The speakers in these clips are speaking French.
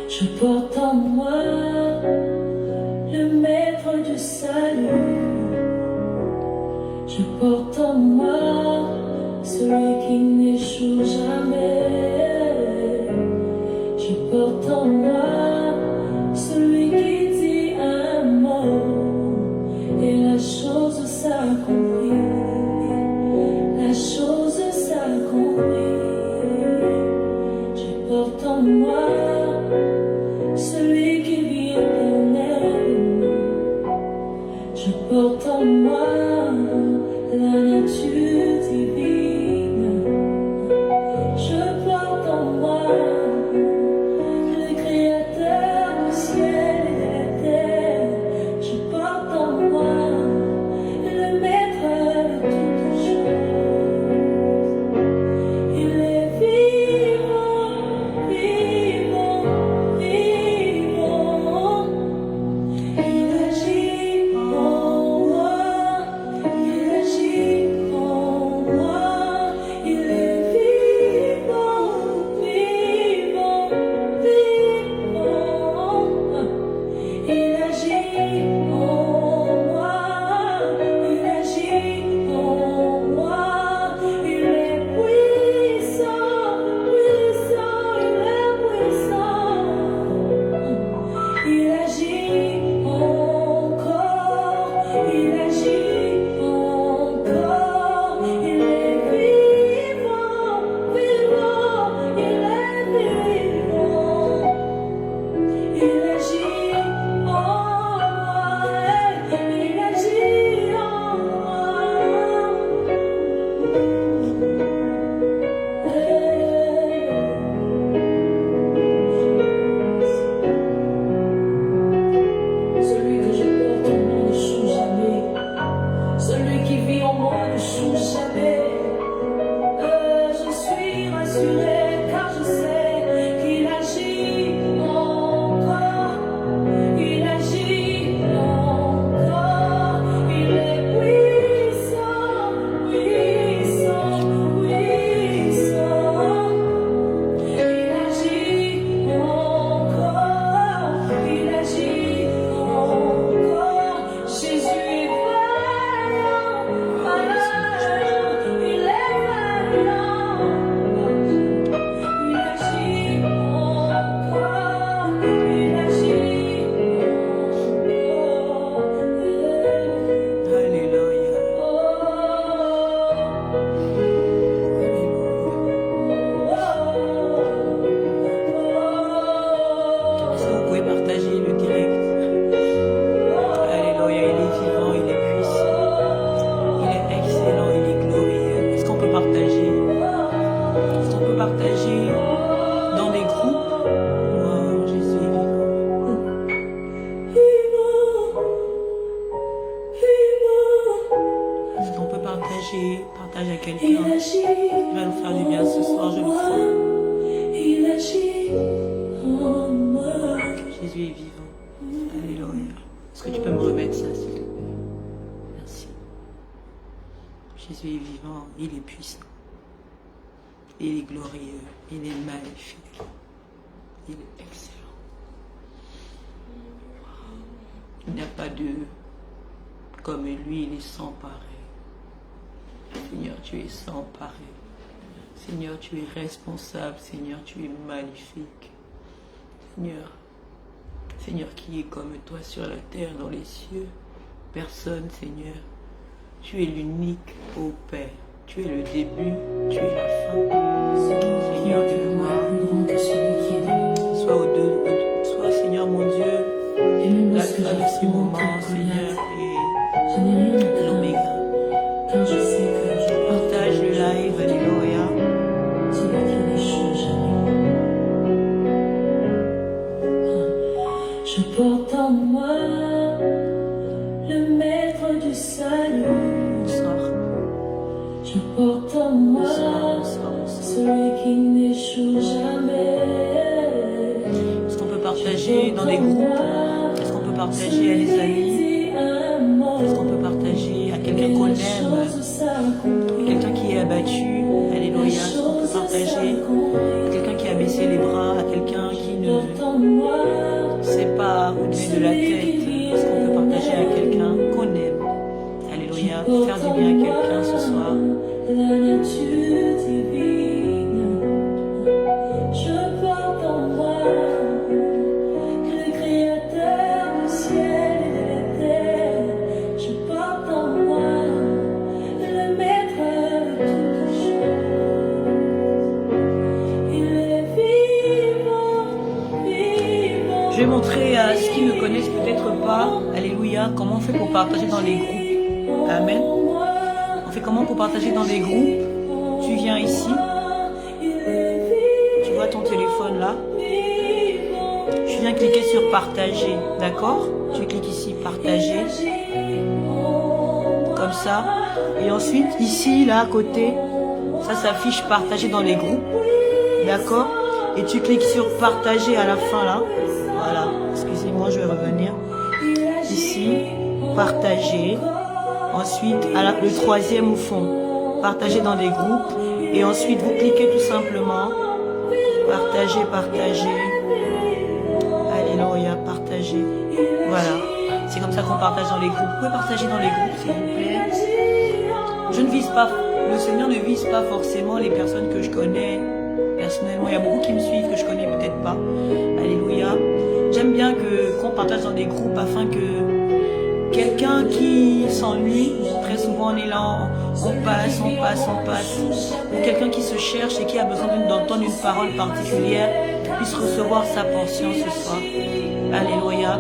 Je porte en moi le maître du salut. Je porte en moi celui qui n'échoue jamais. Je porte en moi celui qui dit un mot et la chose s'accomplit. La chose s'accomplit. Je porte en moi celui qui vit éternel. Je porte en moi la nature divine. Je porte en moi le créateur du ciel et de la terre. Je porte en moi le maître de toutes choses. Il est vivant, vivant, vivant. Il agit en moi, il agit en moi. Il est vivant, vivant, vivant. Il agit en moi, il agit en moi. Il est puissant, puissant, il est puissant. Il agit encore, il agit encore. Il est vivant, vivant, il est vivant. Il agit en moi, il agit en Celui que je porte en moi ne change jamais. Celui qui vit en moi ne change jamais. Je suis rassurée car je sais qu'il agit encore. Il agit encore. Il est puissant, puissant, puissant. Il agit encore. Il agit encore. Jésus est vaillant, vaillant. Il est vaillant. Il agit encore. Il agit encore. Alléluia. Si vous pouvez partager le direct. Alléluia, il est vivant, il est puissant, il est excellent, il est glorieux. Est-ce qu'on peut partager? Est-ce qu'on peut partager dans des groupes? Oh, Jésus est vivant. Est-ce qu'on peut partager à quelqu'un? Il agit Il va nous faire du bien ce soir, je le en crois. moi. Il agit en moi. Jésus est vivant. Alléluia. Est-ce que tu peux me remettre ça, s'il te plaît? Merci. Jésus est vivant, il est puissant. Il est glorieux, il est magnifique. Il est excellent. Il n'y a pas de comme lui, il est sans pareil. Seigneur, tu es sans pareil. Seigneur, tu es responsable. Seigneur, tu es magnifique. Seigneur, qui est comme toi sur la terre, dans les cieux? Personne, Seigneur. Tu es l'unique, ô Père. Tu es le début, tu es la fin. Seigneur, tu es moi. Sois, Seigneur, mon Dieu, la fin de ces moments, Seigneur, et l'Oméga. Quand je sais que je Partage le live, alléluia. celui qui n'échoue jamais. Je porte en moi le maître du salut. Bonsoir. Je porte en moi Bonsoir. celui qui n'échoue jamais. Est-ce qu'on peut partager dans des groupes? Est-ce qu'on peut partager à des amis? Est-ce qu'on peut partager à quelqu'un? Alléluia. Faire du bien à quelqu'un ce soir. La nature divine, je porte en moi le Créateur du ciel et de la terre. Je porte en moi le Maître de toutes choses. Il est vivant, vivant. Je vais montrer à ceux qui ne connaissent peut-être pas, alléluia, comment on fait pour partager dans les groupes. Amen. On fait comment pour partager dans des groupes? Tu viens ici, tu vois ton téléphone là, tu viens cliquer sur partager, d'accord? Tu cliques ici, partager, comme ça, et ensuite ici, là à côté, ça s'affiche partager dans les groupes, d'accord? Et tu cliques sur partager à la fin là, voilà, excusez-moi, je vais revenir, ici, partager. Ensuite, le troisième au fond, partager dans des groupes. Et ensuite, vous cliquez tout simplement. Partager, partager. Alléluia, partager. Voilà. C'est comme ça qu'on partage dans les groupes. Vous pouvez partager dans les groupes, s'il vous plaît. Je ne vise pas, le Seigneur ne vise pas forcément les personnes que je connais. Personnellement, il y a beaucoup qui me suivent que je connais peut-être pas. Alléluia. J'aime bien qu'on partage dans des groupes afin que quelqu'un qui s'ennuie, très souvent on est là, on passe. Ou quelqu'un qui se cherche et qui a besoin d'entendre une parole particulière, puisse recevoir sa portion ce soir. Alléluia.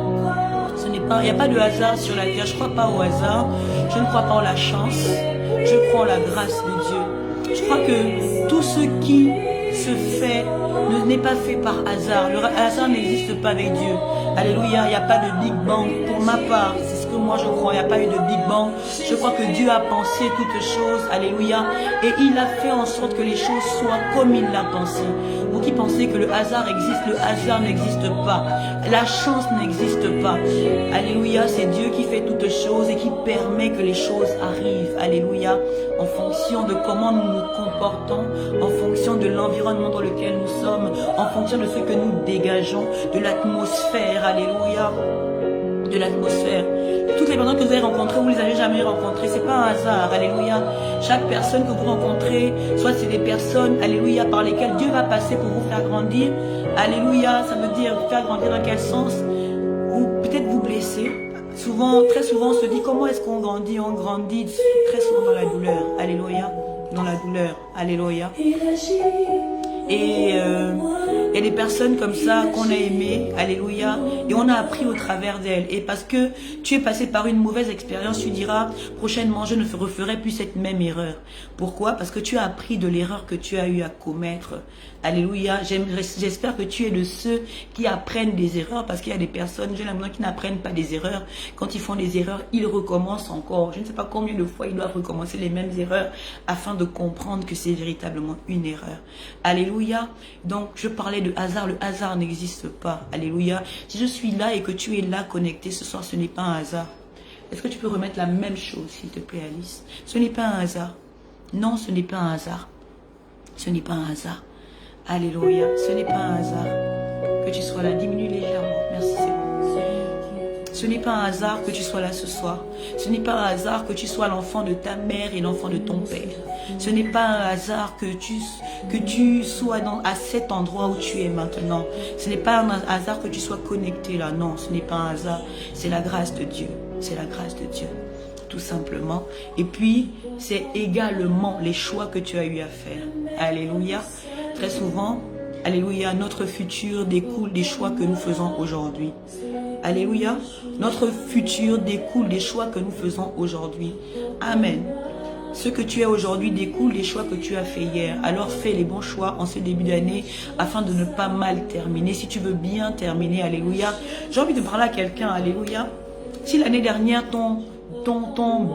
Il n'y a pas de hasard sur la terre. Je ne crois pas au hasard. Je ne crois pas en la chance. Je crois en la grâce de Dieu. Je crois que tout ce qui se fait n'est pas fait par hasard. Le hasard n'existe pas avec Dieu. Alléluia, il n'y a pas de Big Bang. Pour ma part, c'est ce que moi je crois, il n'y a pas eu de Big Bang. Je crois que Dieu a pensé toutes choses. Alléluia. Et il a fait en sorte que les choses soient comme il l'a pensé. Vous qui pensez que le hasard existe, le hasard n'existe pas. La chance n'existe pas. Alléluia, c'est Dieu qui fait toutes choses et qui permet que les choses arrivent. Alléluia. En fonction de comment nous nous comportons, en fonction de l'environnement dans lequel nous sommes, en fonction de ce que nous dégageons, de l'atmosphère, alléluia, de l'atmosphère. Toutes les personnes que vous avez rencontrées, vous ne les avez jamais rencontrées, c'est pas un hasard, alléluia. Chaque personne que vous rencontrez, soit c'est des personnes, alléluia, par lesquelles Dieu va passer pour vous faire grandir, alléluia, ça veut dire faire grandir dans quel sens? Ou peut-être vous blesser. Souvent, très souvent, on se dit comment est-ce qu'on grandit? On grandit très souvent dans la douleur, alléluia, dans la douleur, alléluia. Et il y a des personnes comme ça qu'on a aimées, alléluia, et on a appris au travers d'elles. Et parce que tu es passé par une mauvaise expérience, tu diras, prochainement, je ne referai plus cette même erreur. Pourquoi? Parce que tu as appris de l'erreur que tu as eu à commettre. Alléluia, j'espère que tu es de ceux qui apprennent des erreurs, parce qu'il y a des personnes, j'ai l'impression, qui n'apprennent pas des erreurs. Quand ils font des erreurs, ils recommencent encore. Je ne sais pas combien de fois ils doivent recommencer les mêmes erreurs afin de comprendre que c'est véritablement une erreur. Alléluia. Donc, je parlais de hasard. Le hasard n'existe pas. Alléluia. Si je suis là et que tu es là connecté ce soir, ce n'est pas un hasard. Est-ce que tu peux remettre la même chose, s'il te plaît, Alice? Ce n'est pas un hasard. Non, ce n'est pas un hasard. Ce n'est pas un hasard. Alléluia. Ce n'est pas un hasard. Que tu sois là. Diminue légèrement. Merci, c'est bon. Ce n'est pas un hasard que tu sois là ce soir. Ce n'est pas un hasard que tu sois l'enfant de ta mère et l'enfant de ton père. Ce n'est pas un hasard que tu sois à cet endroit où tu es maintenant. Ce n'est pas un hasard que tu sois connecté là. Non, ce n'est pas un hasard. C'est la grâce de Dieu. C'est la grâce de Dieu. Tout simplement. Et puis, c'est également les choix que tu as eu à faire. Alléluia. Très souvent, alléluia, notre futur découle des choix que nous faisons aujourd'hui. Alléluia. Notre futur découle des choix que nous faisons aujourd'hui. Amen. Ce que tu es aujourd'hui découle des choix que tu as fait hier. Alors fais les bons choix en ce début d'année afin de ne pas mal terminer. Si tu veux bien terminer, alléluia. J'ai envie de parler à quelqu'un, alléluia. Si l'année dernière, ton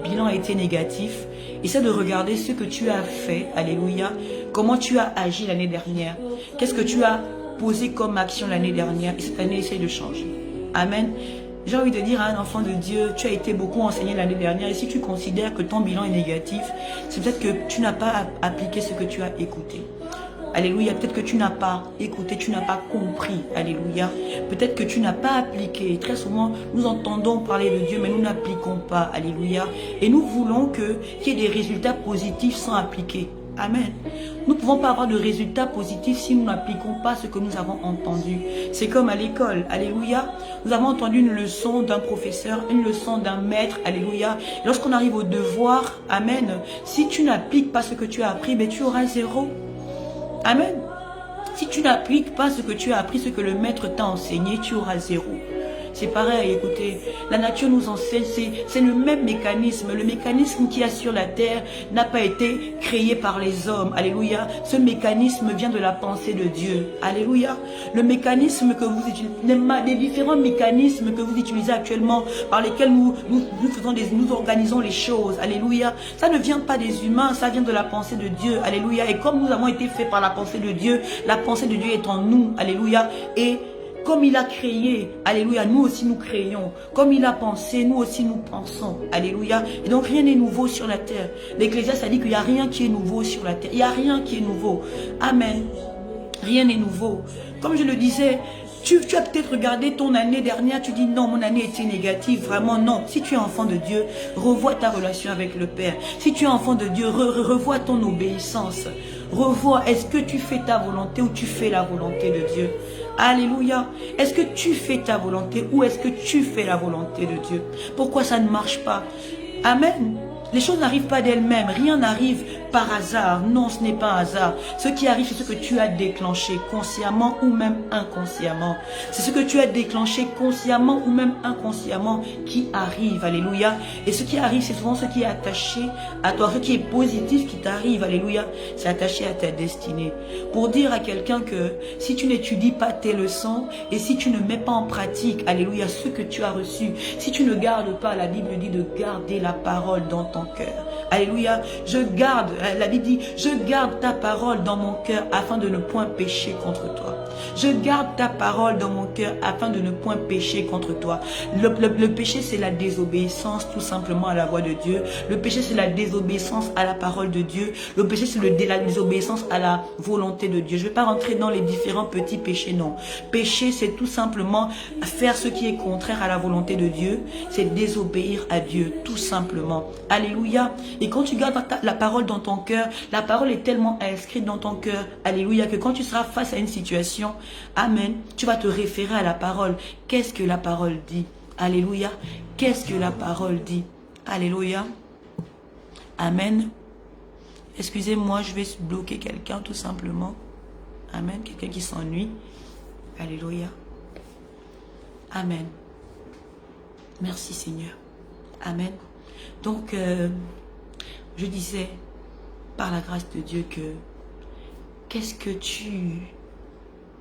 bilan a été négatif, essaie de regarder ce que tu as fait, alléluia. Comment tu as agi l'année dernière. Qu'est-ce que tu as posé comme action l'année dernière. Et cette année, essaie de changer. Amen. J'ai envie de dire à un enfant de Dieu, tu as été beaucoup enseigné l'année dernière et si tu considères que ton bilan est négatif, c'est peut-être que tu n'as pas appliqué ce que tu as écouté. Alléluia. Peut-être que tu n'as pas écouté, tu n'as pas compris. Alléluia. Peut-être que tu n'as pas appliqué. Très souvent, nous entendons parler de Dieu, mais nous n'appliquons pas. Alléluia. Et nous voulons qu'il y ait des résultats positifs sans appliquer. Amen. Nous ne pouvons pas avoir de résultats positifs si nous n'appliquons pas ce que nous avons entendu. C'est comme à l'école. Alléluia. Nous avons entendu une leçon d'un professeur, une leçon d'un maître. Alléluia. Et lorsqu'on arrive au devoir, amen, si tu n'appliques pas ce que tu as appris, ben tu auras 0. Amen. Si tu n'appliques pas ce que tu as appris, ce que le maître t'a enseigné, tu auras 0. C'est pareil, écoutez, la nature nous enseigne, c'est le même mécanisme. Le mécanisme qu'il y a sur la terre n'a pas été créé par les hommes. Alléluia. Ce mécanisme vient de la pensée de Dieu. Alléluia. Le mécanisme que vous utilisez, les différents mécanismes que vous utilisez actuellement, par lesquels nous organisons les choses. Alléluia. Ça ne vient pas des humains, ça vient de la pensée de Dieu. Alléluia. Et comme nous avons été faits par la pensée de Dieu, la pensée de Dieu est en nous. Alléluia. Et comme il a créé, alléluia, nous aussi nous créons. Comme il a pensé, nous aussi nous pensons. Alléluia. Et donc rien n'est nouveau sur la terre. L'Ecclésiaste a dit qu'il n'y a rien qui est nouveau sur la terre. Il n'y a rien qui est nouveau. Amen. Rien n'est nouveau. Comme je le disais, tu as peut-être regardé ton année dernière, tu dis non, mon année était négative. Vraiment non. Si tu es enfant de Dieu, revois ta relation avec le Père. Si tu es enfant de Dieu, revois ton obéissance. Revois, est-ce que tu fais ta volonté ou tu fais la volonté de Dieu? Alléluia. Est-ce que tu fais ta volonté ou est-ce que tu fais la volonté de Dieu? Pourquoi ça ne marche pas? Amen. Les choses n'arrivent pas d'elles-mêmes. Rien n'arrive par hasard. Non, ce n'est pas un hasard. Ce qui arrive, c'est ce que tu as déclenché consciemment ou même inconsciemment. C'est ce que tu as déclenché consciemment ou même inconsciemment qui arrive. Alléluia. Et ce qui arrive, c'est souvent ce qui est attaché à toi. Ce qui est positif qui t'arrive. Alléluia. C'est attaché à ta destinée. Pour dire à quelqu'un que si tu n'étudies pas tes leçons et si tu ne mets pas en pratique, alléluia, ce que tu as reçu, si tu ne gardes pas, la Bible dit de garder la parole dans ton cœur. Alléluia. Je garde, la Bible dit, je garde ta parole dans mon cœur afin de ne point pécher contre toi. Je garde ta parole dans mon cœur afin de ne point pécher contre toi. Le péché, c'est la désobéissance tout simplement à la voix de Dieu. Le péché, c'est la désobéissance à la parole de Dieu. Le péché, c'est la désobéissance à la volonté de Dieu. Je ne vais pas rentrer dans les différents petits péchés, non. Péché, c'est tout simplement faire ce qui est contraire à la volonté de Dieu. C'est désobéir à Dieu, tout simplement. Alléluia. Et quand tu gardes la parole dans ton cœur, la parole est tellement inscrite dans ton cœur, alléluia, que quand tu seras face à une situation, amen, tu vas te référer à la parole. Qu'est-ce que la parole dit? Alléluia. Qu'est-ce que la parole dit? Alléluia. Amen. Excusez-moi, je vais bloquer quelqu'un tout simplement. Amen. Quelqu'un qui s'ennuie. Alléluia. Amen. Merci Seigneur. Amen. Donc, je disais, par la grâce de Dieu, que qu'est-ce que tu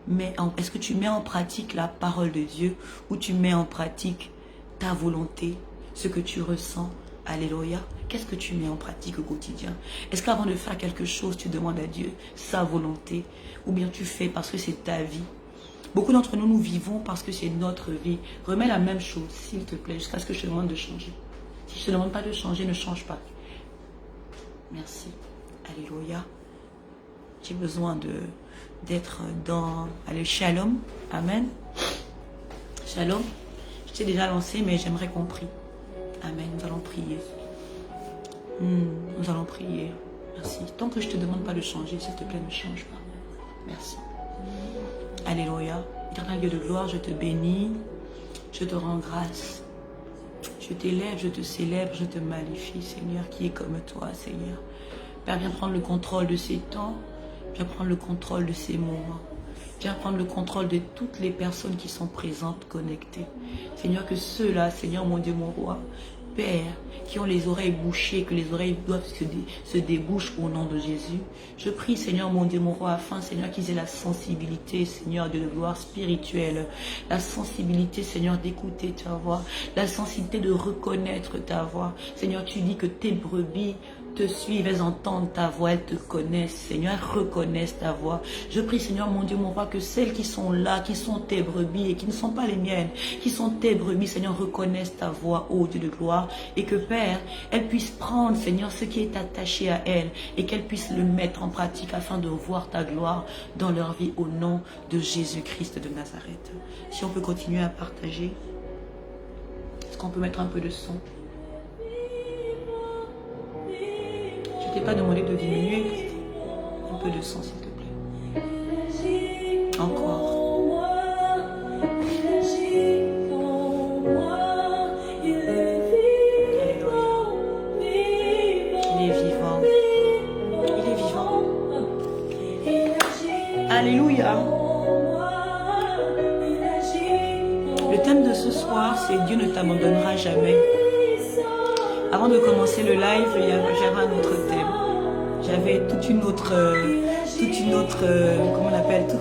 mets en... Est-ce que tu mets en pratique la parole de Dieu ou tu mets en pratique ta volonté, ce que tu ressens? Alléluia. Qu'est-ce que tu mets en pratique au quotidien? Est-ce qu'avant de faire quelque chose, tu demandes à Dieu sa volonté ou bien tu fais parce que c'est ta vie? Beaucoup d'entre nous, nous vivons parce que c'est notre vie. Remets la même chose, s'il te plaît, jusqu'à ce que je te demande de changer. Si je ne te demande pas de changer, ne change pas. Merci. Alléluia. J'ai besoin d'être dans... Allez, shalom. Amen. Shalom. Je t'ai déjà lancé, mais j'aimerais qu'on prie. Amen. Nous allons prier. Nous allons prier. Merci. Tant que je ne te demande pas de changer, s'il te plaît, ne change pas. Merci. Alléluia. Éternel Dieu de gloire, je te bénis. Je te rends grâce. Je t'élève, je te célèbre, je te magnifie, Seigneur, qui est comme toi, Seigneur. Père, viens prendre le contrôle de ces temps. Viens prendre le contrôle de ces moments. Viens prendre le contrôle de toutes les personnes qui sont présentes, connectées. Seigneur, que ceux-là, Seigneur, mon Dieu, mon roi, Père, qui ont les oreilles bouchées, que les oreilles doivent se débouchent au nom de Jésus. Je prie, Seigneur, mon Dieu, mon roi, afin, Seigneur, qu'ils aient la sensibilité, Seigneur, Dieu de gloire spirituelle, la sensibilité, Seigneur, d'écouter ta voix, la sensibilité de reconnaître ta voix. Seigneur, tu dis que tes brebis te suivent, elles entendent ta voix, elles te connaissent, Seigneur, elles reconnaissent ta voix. Je prie, Seigneur, mon Dieu, mon roi, que celles qui sont là, qui sont tes brebis et qui ne sont pas les miennes, qui sont tes brebis, Seigneur, reconnaissent ta voix, ô Dieu de gloire, et que, Père, elles puissent prendre, Seigneur, ce qui est attaché à elles et qu'elles puissent le mettre en pratique afin de voir ta gloire dans leur vie au nom de Jésus-Christ de Nazareth. Si on peut continuer à partager, est-ce qu'on peut mettre un peu de son? Je ne t'ai pas demandé de diminuer. Un peu de son, s'il te plaît. Encore. Alléluia. Le thème de ce soir, c'est Dieu ne t'abandonnera jamais. Avant de commencer le live, j'avais un autre thème. J'avais toute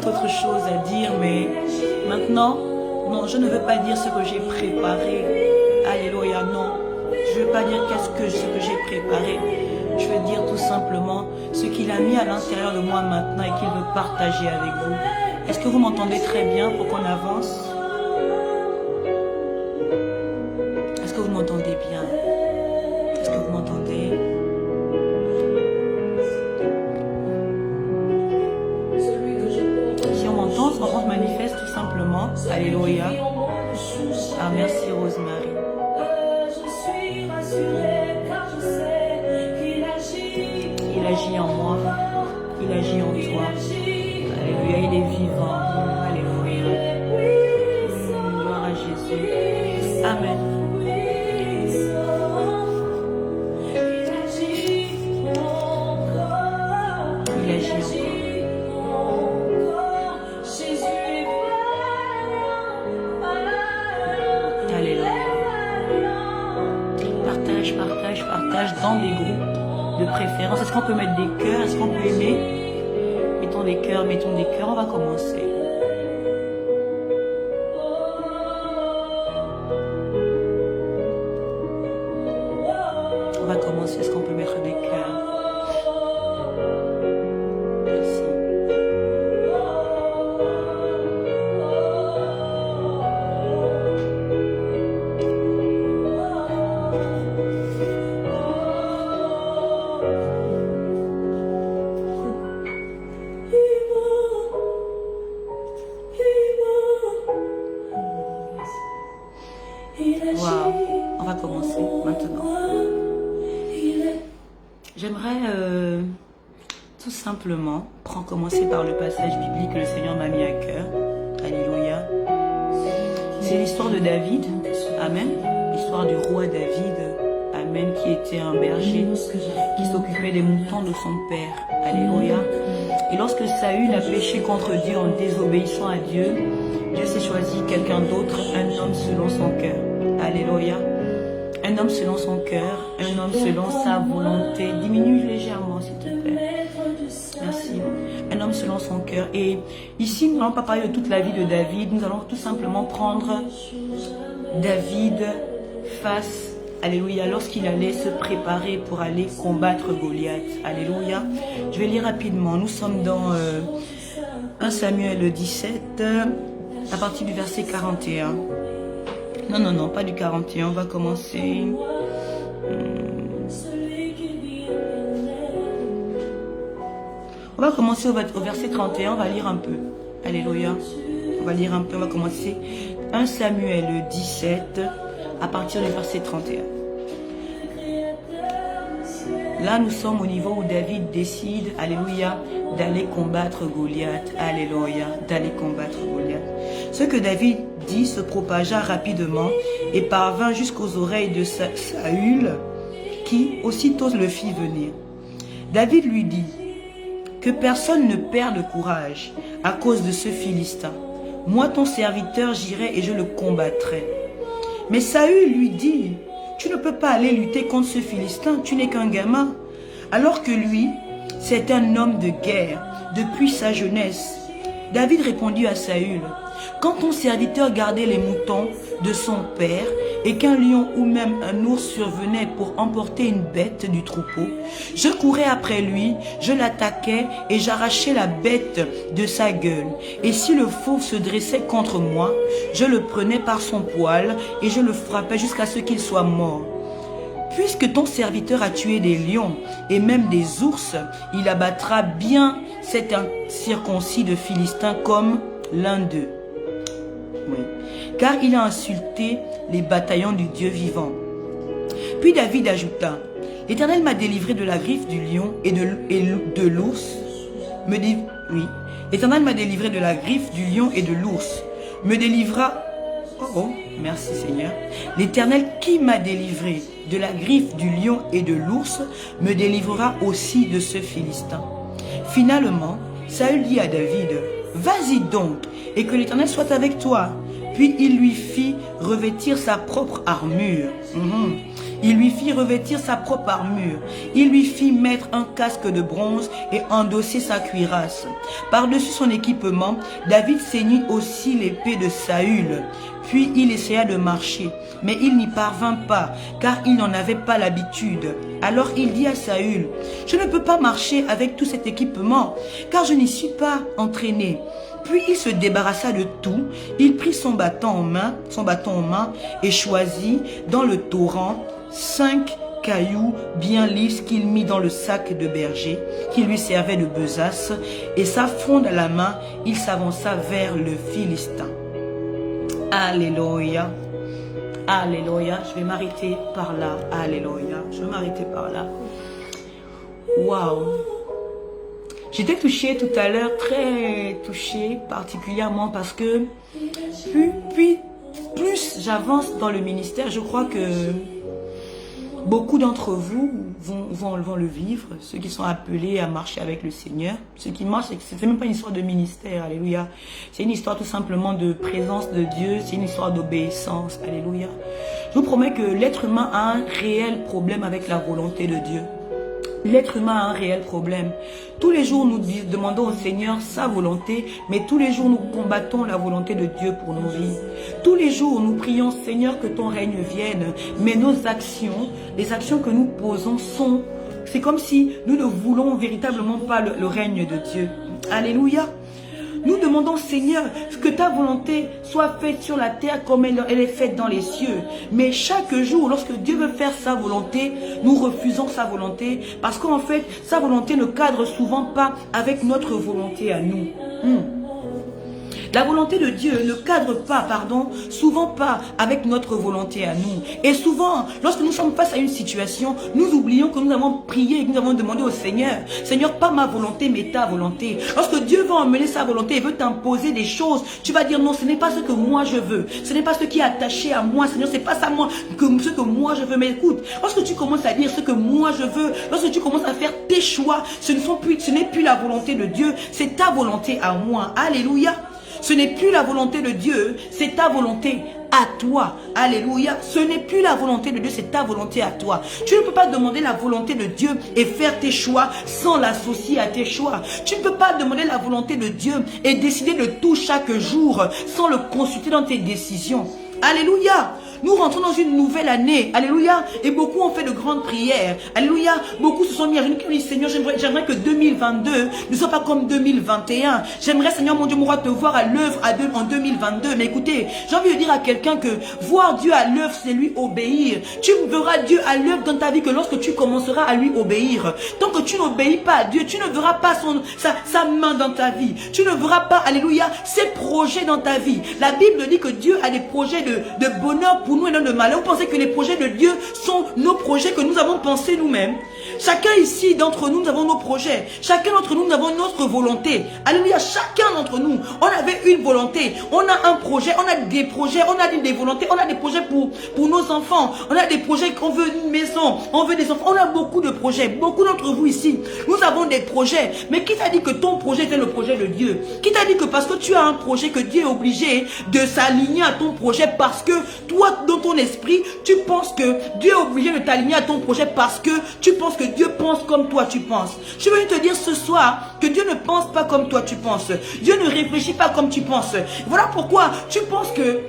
autre chose à dire, mais maintenant, non, je ne veux pas dire ce que j'ai préparé. Alléluia, non. Je ne veux pas dire ce que j'ai préparé. Je veux dire tout simplement ce qu'il a mis à l'intérieur de moi maintenant et qu'il veut partager avec vous. Est-ce que vous m'entendez très bien pour qu'on avance? Est-ce que vous m'entendez bien? Est-ce que vous m'entendez? Si on m'entend, on se manifeste tout simplement. Alléluia. Ah, merci Rosemary. Il agit en moi, il agit en toi. Alléluia, il est vivant. Alléluia. Gloire à Jésus. Amen. Il agit encore. Alléluia. Partage dans des groupes de préférence. Est-ce qu'on peut mettre des cœurs? Est-ce qu'on peut aimer? Mettons des cœurs. On va commencer. Est-ce qu'on peut mettre des cœurs? Merci. On va commencer maintenant. J'aimerais tout simplement commencer par le passage biblique que le Seigneur m'a mis à cœur. Alléluia. C'est l'histoire de David. Amen. L'histoire du roi David. Amen. Qui était un berger qui s'occupait des moutons de son père. Alléluia. Et lorsque Saül a péché contre Dieu en désobéissant à Dieu, Dieu s'est choisi quelqu'un d'autre, un homme selon son cœur. Alléluia. Un homme selon son cœur, un homme selon sa volonté. Diminue légèrement, s'il te plaît. Merci. Un homme selon son cœur. Et ici, nous n'allons pas parler de toute la vie de David. Nous allons tout simplement prendre David face, alléluia, lorsqu'il allait se préparer pour aller combattre Goliath. Alléluia. Je vais lire rapidement. Nous sommes dans 1 Samuel 17, à partir du verset 41. Non, pas du 41, on va commencer. On va commencer au verset 31, on va lire un peu. Alléluia. On va lire un peu, on va commencer. 1 Samuel 17, à partir du verset 31. Là, nous sommes au niveau où David décide, alléluia, d'aller combattre Goliath. Alléluia, d'aller combattre Goliath. Ce que David dit se propagea rapidement et parvint jusqu'aux oreilles de Saül, qui aussitôt le fit venir. David lui dit, que personne ne perde courage à cause de ce Philistin. Moi, ton serviteur, j'irai et je le combattrai. Mais Saül lui dit, tu ne peux pas aller lutter contre ce Philistin, tu n'es qu'un gamin. Alors que lui, c'est un homme de guerre depuis sa jeunesse. David répondit à Saül, Quand ton serviteur gardait les moutons de son père et qu'un lion ou même un ours survenait pour emporter une bête du troupeau, je courais après lui, je l'attaquais et j'arrachais la bête de sa gueule. Et si le fauve se dressait contre moi, je le prenais par son poil et je le frappais jusqu'à ce qu'il soit mort. Puisque ton serviteur a tué des lions et même des ours, il abattra bien cet incirconcis de Philistin comme l'un d'eux. Oui. Car il a insulté les bataillons du Dieu vivant. Puis David ajouta, l'Éternel m'a délivré de la griffe du lion et de l'ours. Oui. L'Éternel m'a délivré de la griffe du lion et de l'ours. Me délivrera... Oh, merci Seigneur. L'Éternel qui m'a délivré de la griffe du lion et de l'ours me délivrera aussi de ce Philistin. Finalement, Saül dit à David, vas-y donc, et que l'Éternel soit avec toi. Puis il lui fit revêtir sa propre armure. Il lui fit revêtir sa propre armure. Il lui fit mettre un casque de bronze et endosser sa cuirasse. Par-dessus son équipement, David ceignit aussi l'épée de Saül. Puis il essaya de marcher, mais il n'y parvint pas, car il n'en avait pas l'habitude. Alors il dit à Saül, je ne peux pas marcher avec tout cet équipement, car je n'y suis pas entraîné. Puis il se débarrassa de tout, il prit son bâton en main et choisit dans le torrent 5 cailloux bien lisses qu'il mit dans le sac de berger qui lui servait de besace, et sa fronde à la main, il s'avança vers le Philistin. Alléluia. Alléluia. Je vais m'arrêter par là. Alléluia. Je vais m'arrêter par là. Waouh. J'étais touchée tout à l'heure, très touchée particulièrement parce que plus j'avance dans le ministère, je crois que beaucoup d'entre vous vont le vivre, ceux qui sont appelés à marcher avec le Seigneur. Ceux qui marchent, c'est même pas une histoire de ministère, alléluia. C'est une histoire tout simplement de présence de Dieu, c'est une histoire d'obéissance, alléluia. Je vous promets que l'être humain a un réel problème avec la volonté de Dieu. L'être humain a un réel problème. Tous les jours, nous demandons au Seigneur sa volonté, mais tous les jours, nous combattons la volonté de Dieu pour nos vies. Tous les jours, nous prions, Seigneur, que ton règne vienne, mais nos actions, les actions que nous posons c'est comme si nous ne voulons véritablement pas le règne de Dieu. Alléluia. Nous demandons, Seigneur, que ta volonté soit faite sur la terre comme elle est faite dans les cieux. Mais chaque jour, lorsque Dieu veut faire sa volonté, nous refusons sa volonté parce qu'en fait, sa volonté ne cadre souvent pas avec notre volonté à nous. La volonté de Dieu ne cadre pas, souvent pas avec notre volonté à nous. Et souvent, lorsque nous sommes face à une situation, nous oublions que nous avons prié et que nous avons demandé au Seigneur, Seigneur, pas ma volonté, mais ta volonté. Lorsque Dieu veut emmener sa volonté et veut t'imposer des choses, tu vas dire non, ce n'est pas ce que moi je veux. Ce n'est pas ce qui est attaché à moi, Seigneur, c'est pas ça ce que moi je veux. Mais écoute, lorsque tu commences à dire ce que moi je veux, lorsque tu commences à faire tes choix, ce n'est plus la volonté de Dieu, c'est ta volonté à moi. Alléluia. Ce n'est plus la volonté de Dieu, c'est ta volonté à toi. Alléluia. Ce n'est plus la volonté de Dieu, c'est ta volonté à toi. Tu ne peux pas demander la volonté de Dieu et faire tes choix sans l'associer à tes choix. Tu ne peux pas demander la volonté de Dieu et décider de tout chaque jour sans le consulter dans tes décisions. Alléluia. Nous rentrons dans une nouvelle année. Alléluia. Et beaucoup ont fait de grandes prières. Alléluia. Beaucoup se sont mis à genoux qui ont dit, Seigneur, j'aimerais que 2022 ne soit pas comme 2021. J'aimerais, Seigneur, mon Dieu, mon roi, te voir à l'œuvre en 2022. Mais écoutez, j'ai envie de dire à quelqu'un que voir Dieu à l'œuvre, c'est lui obéir. Tu verras Dieu à l'œuvre dans ta vie que lorsque tu commenceras à lui obéir. Tant que tu n'obéis pas à Dieu, tu ne verras pas sa main dans ta vie. Tu ne verras pas, alléluia, ses projets dans ta vie. La Bible dit que Dieu a des projets de bonheur pour nous et non de malheur. Vous pensez que les projets de Dieu sont nos projets que nous avons pensés nous-mêmes? Chacun ici d'entre nous, nous avons nos projets. Chacun d'entre nous, nous avons notre volonté. Alléluia, chacun d'entre nous, on avait une volonté. On a un projet, on a des projets, on a des volontés, on a des projets pour nos enfants. On a des projets qu'on veut une maison, on veut des enfants. On a beaucoup de projets. Beaucoup d'entre vous ici, nous avons des projets. Mais qui t'a dit que ton projet était le projet de Dieu? Qui t'a dit que parce que tu as un projet, que Dieu est obligé de s'aligner à ton projet parce que toi, toi, dans ton esprit, tu penses que Dieu est obligé de t'aligner à ton projet parce que tu penses que Dieu pense comme toi tu penses. Je veux te dire ce soir que Dieu ne pense pas comme toi tu penses. Dieu ne réfléchit pas comme tu penses. Voilà pourquoi tu penses que,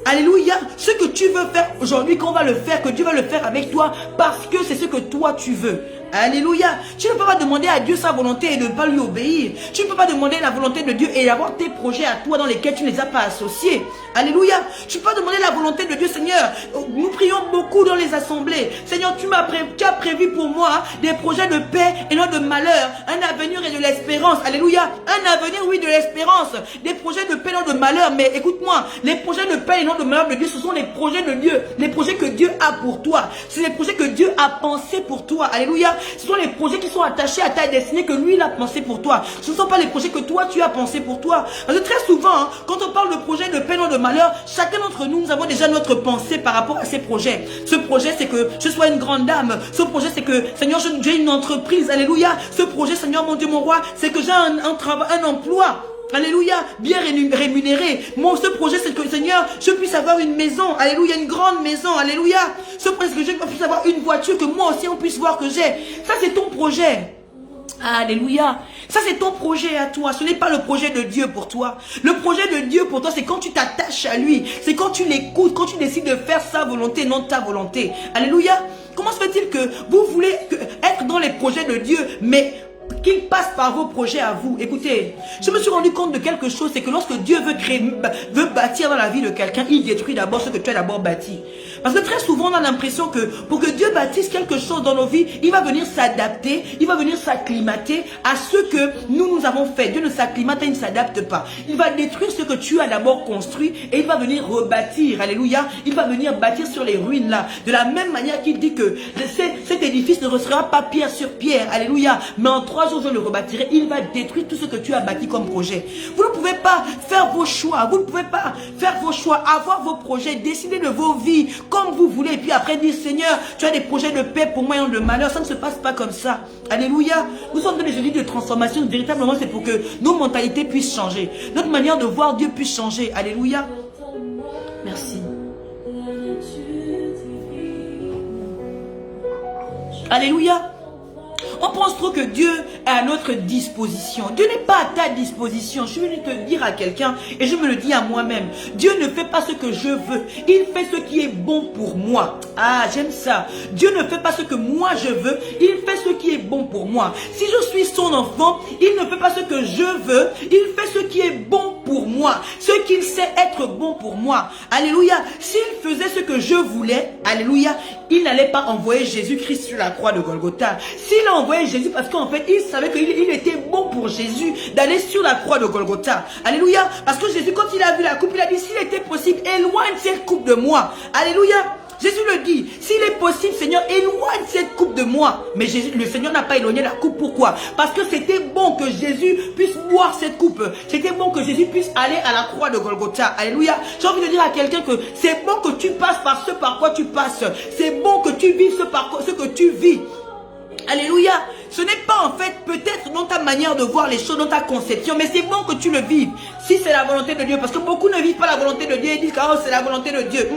alléluia, ce que tu veux faire aujourd'hui, qu'on va le faire, que Dieu va le faire avec toi parce que c'est ce que toi tu veux. Alléluia. Tu ne peux pas demander à Dieu sa volonté et ne pas lui obéir. Tu ne peux pas demander la volonté de Dieu et avoir tes projets à toi dans lesquels tu ne les as pas associés. Alléluia. Tu peux pas demander la volonté de Dieu, Seigneur. Nous prions beaucoup dans les assemblées. Seigneur, tu as prévu pour moi des projets de paix et non de malheur. Un avenir et de l'espérance. Alléluia. Un avenir, oui, de l'espérance. Des projets de paix et non de malheur. Mais écoute-moi, les projets de paix et non de malheur de Dieu, ce sont les projets de Dieu. Les projets que Dieu a pour toi. C'est les projets que Dieu a pensés pour toi. Alléluia. Ce sont les projets qui sont attachés à ta destinée que lui il a pensé pour toi. Ce ne sont pas les projets que toi tu as pensé pour toi. Parce que très souvent, hein, quand on parle de projet de paix ou de malheur, chacun d'entre nous, nous avons déjà notre pensée par rapport à ces projets. Ce projet, c'est que je sois une grande dame. Ce projet, c'est que, Seigneur, j'ai une entreprise. Alléluia. Ce projet, Seigneur, mon Dieu, mon roi, c'est que j'ai un travail, un emploi. Alléluia, bien rémunéré. Moi, ce projet, c'est que, Seigneur, je puisse avoir une maison. Alléluia, une grande maison. Alléluia. Ce projet, c'est que je puisse avoir une voiture, que moi aussi, on puisse voir que j'ai. Ça, c'est ton projet. Alléluia. Ça, c'est ton projet à toi. Ce n'est pas le projet de Dieu pour toi. Le projet de Dieu pour toi, c'est quand tu t'attaches à lui. C'est quand tu l'écoutes, quand tu décides de faire sa volonté, non ta volonté. Alléluia. Comment se fait-il que vous voulez être dans les projets de Dieu, mais qu'il passe par vos projets à vous? Écoutez, je me suis rendu compte de quelque chose, c'est que lorsque Dieu veut bâtir dans la vie de quelqu'un, il détruit d'abord ce que tu as d'abord bâti. Parce que très souvent, on a l'impression que pour que Dieu bâtisse quelque chose dans nos vies, il va venir s'adapter, il va venir s'acclimater à ce que nous avons fait. Dieu ne s'acclimate et il ne s'adapte pas. Il va détruire ce que tu as d'abord construit et il va venir rebâtir. Alléluia. Il va venir bâtir sur les ruines là. De la même manière qu'il dit que cet édifice ne restera pas pierre sur pierre. Alléluia. Mais en 3 jours, je le rebâtirai. Il va détruire tout ce que tu as bâti comme projet. Vous ne pouvez pas faire vos choix. Vous ne pouvez pas faire vos choix, avoir vos projets, décider de vos vies comme vous voulez. Et puis après dire, Seigneur, tu as des projets de paix pour moi et de malheur. Ça ne se passe pas comme ça. Alléluia. Nous sommes dans des études de transformation. Véritablement, c'est pour que nos mentalités puissent changer. Notre manière de voir Dieu puisse changer. Alléluia. Merci. Alléluia. On pense trop que Dieu est à notre disposition. Dieu n'est pas à ta disposition. Je vais te dire à quelqu'un et je me le dis à moi-même. Dieu ne fait pas ce que je veux. Il fait ce qui est bon pour moi. Ah, j'aime ça. Dieu ne fait pas ce que moi je veux. Il fait ce qui est bon pour moi. Si je suis son enfant, il ne fait pas ce que je veux. Il fait ce qui est bon pour moi. Ce qu'il sait être bon pour moi. Alléluia. S'il faisait ce que je voulais, alléluia, il n'allait pas envoyer Jésus-Christ sur la croix de Golgotha. S'il a envoyé Jésus parce qu'en fait, il savait qu'il était bon pour Jésus d'aller sur la croix de Golgotha. Alléluia. Parce que Jésus, quand il a vu la coupe, il a dit, s'il était possible, éloigne cette coupe de moi. Alléluia. Jésus le dit, s'il est possible, Seigneur, éloigne cette coupe de moi. Mais Jésus, le Seigneur n'a pas éloigné la coupe. Pourquoi? Parce que c'était bon que Jésus puisse boire cette coupe. C'était bon que Jésus puisse aller à la croix de Golgotha. Alléluia. J'ai envie de dire à quelqu'un que c'est bon que tu passes par ce par quoi tu passes. C'est bon que tu vives ce que tu vis. Alléluia. Ce n'est pas en fait peut-être dans ta manière de voir les choses, dans ta conception, mais c'est bon que tu le vives. Si c'est la volonté de Dieu, parce que beaucoup ne vivent pas la volonté de Dieu et disent que oh, c'est la volonté de Dieu.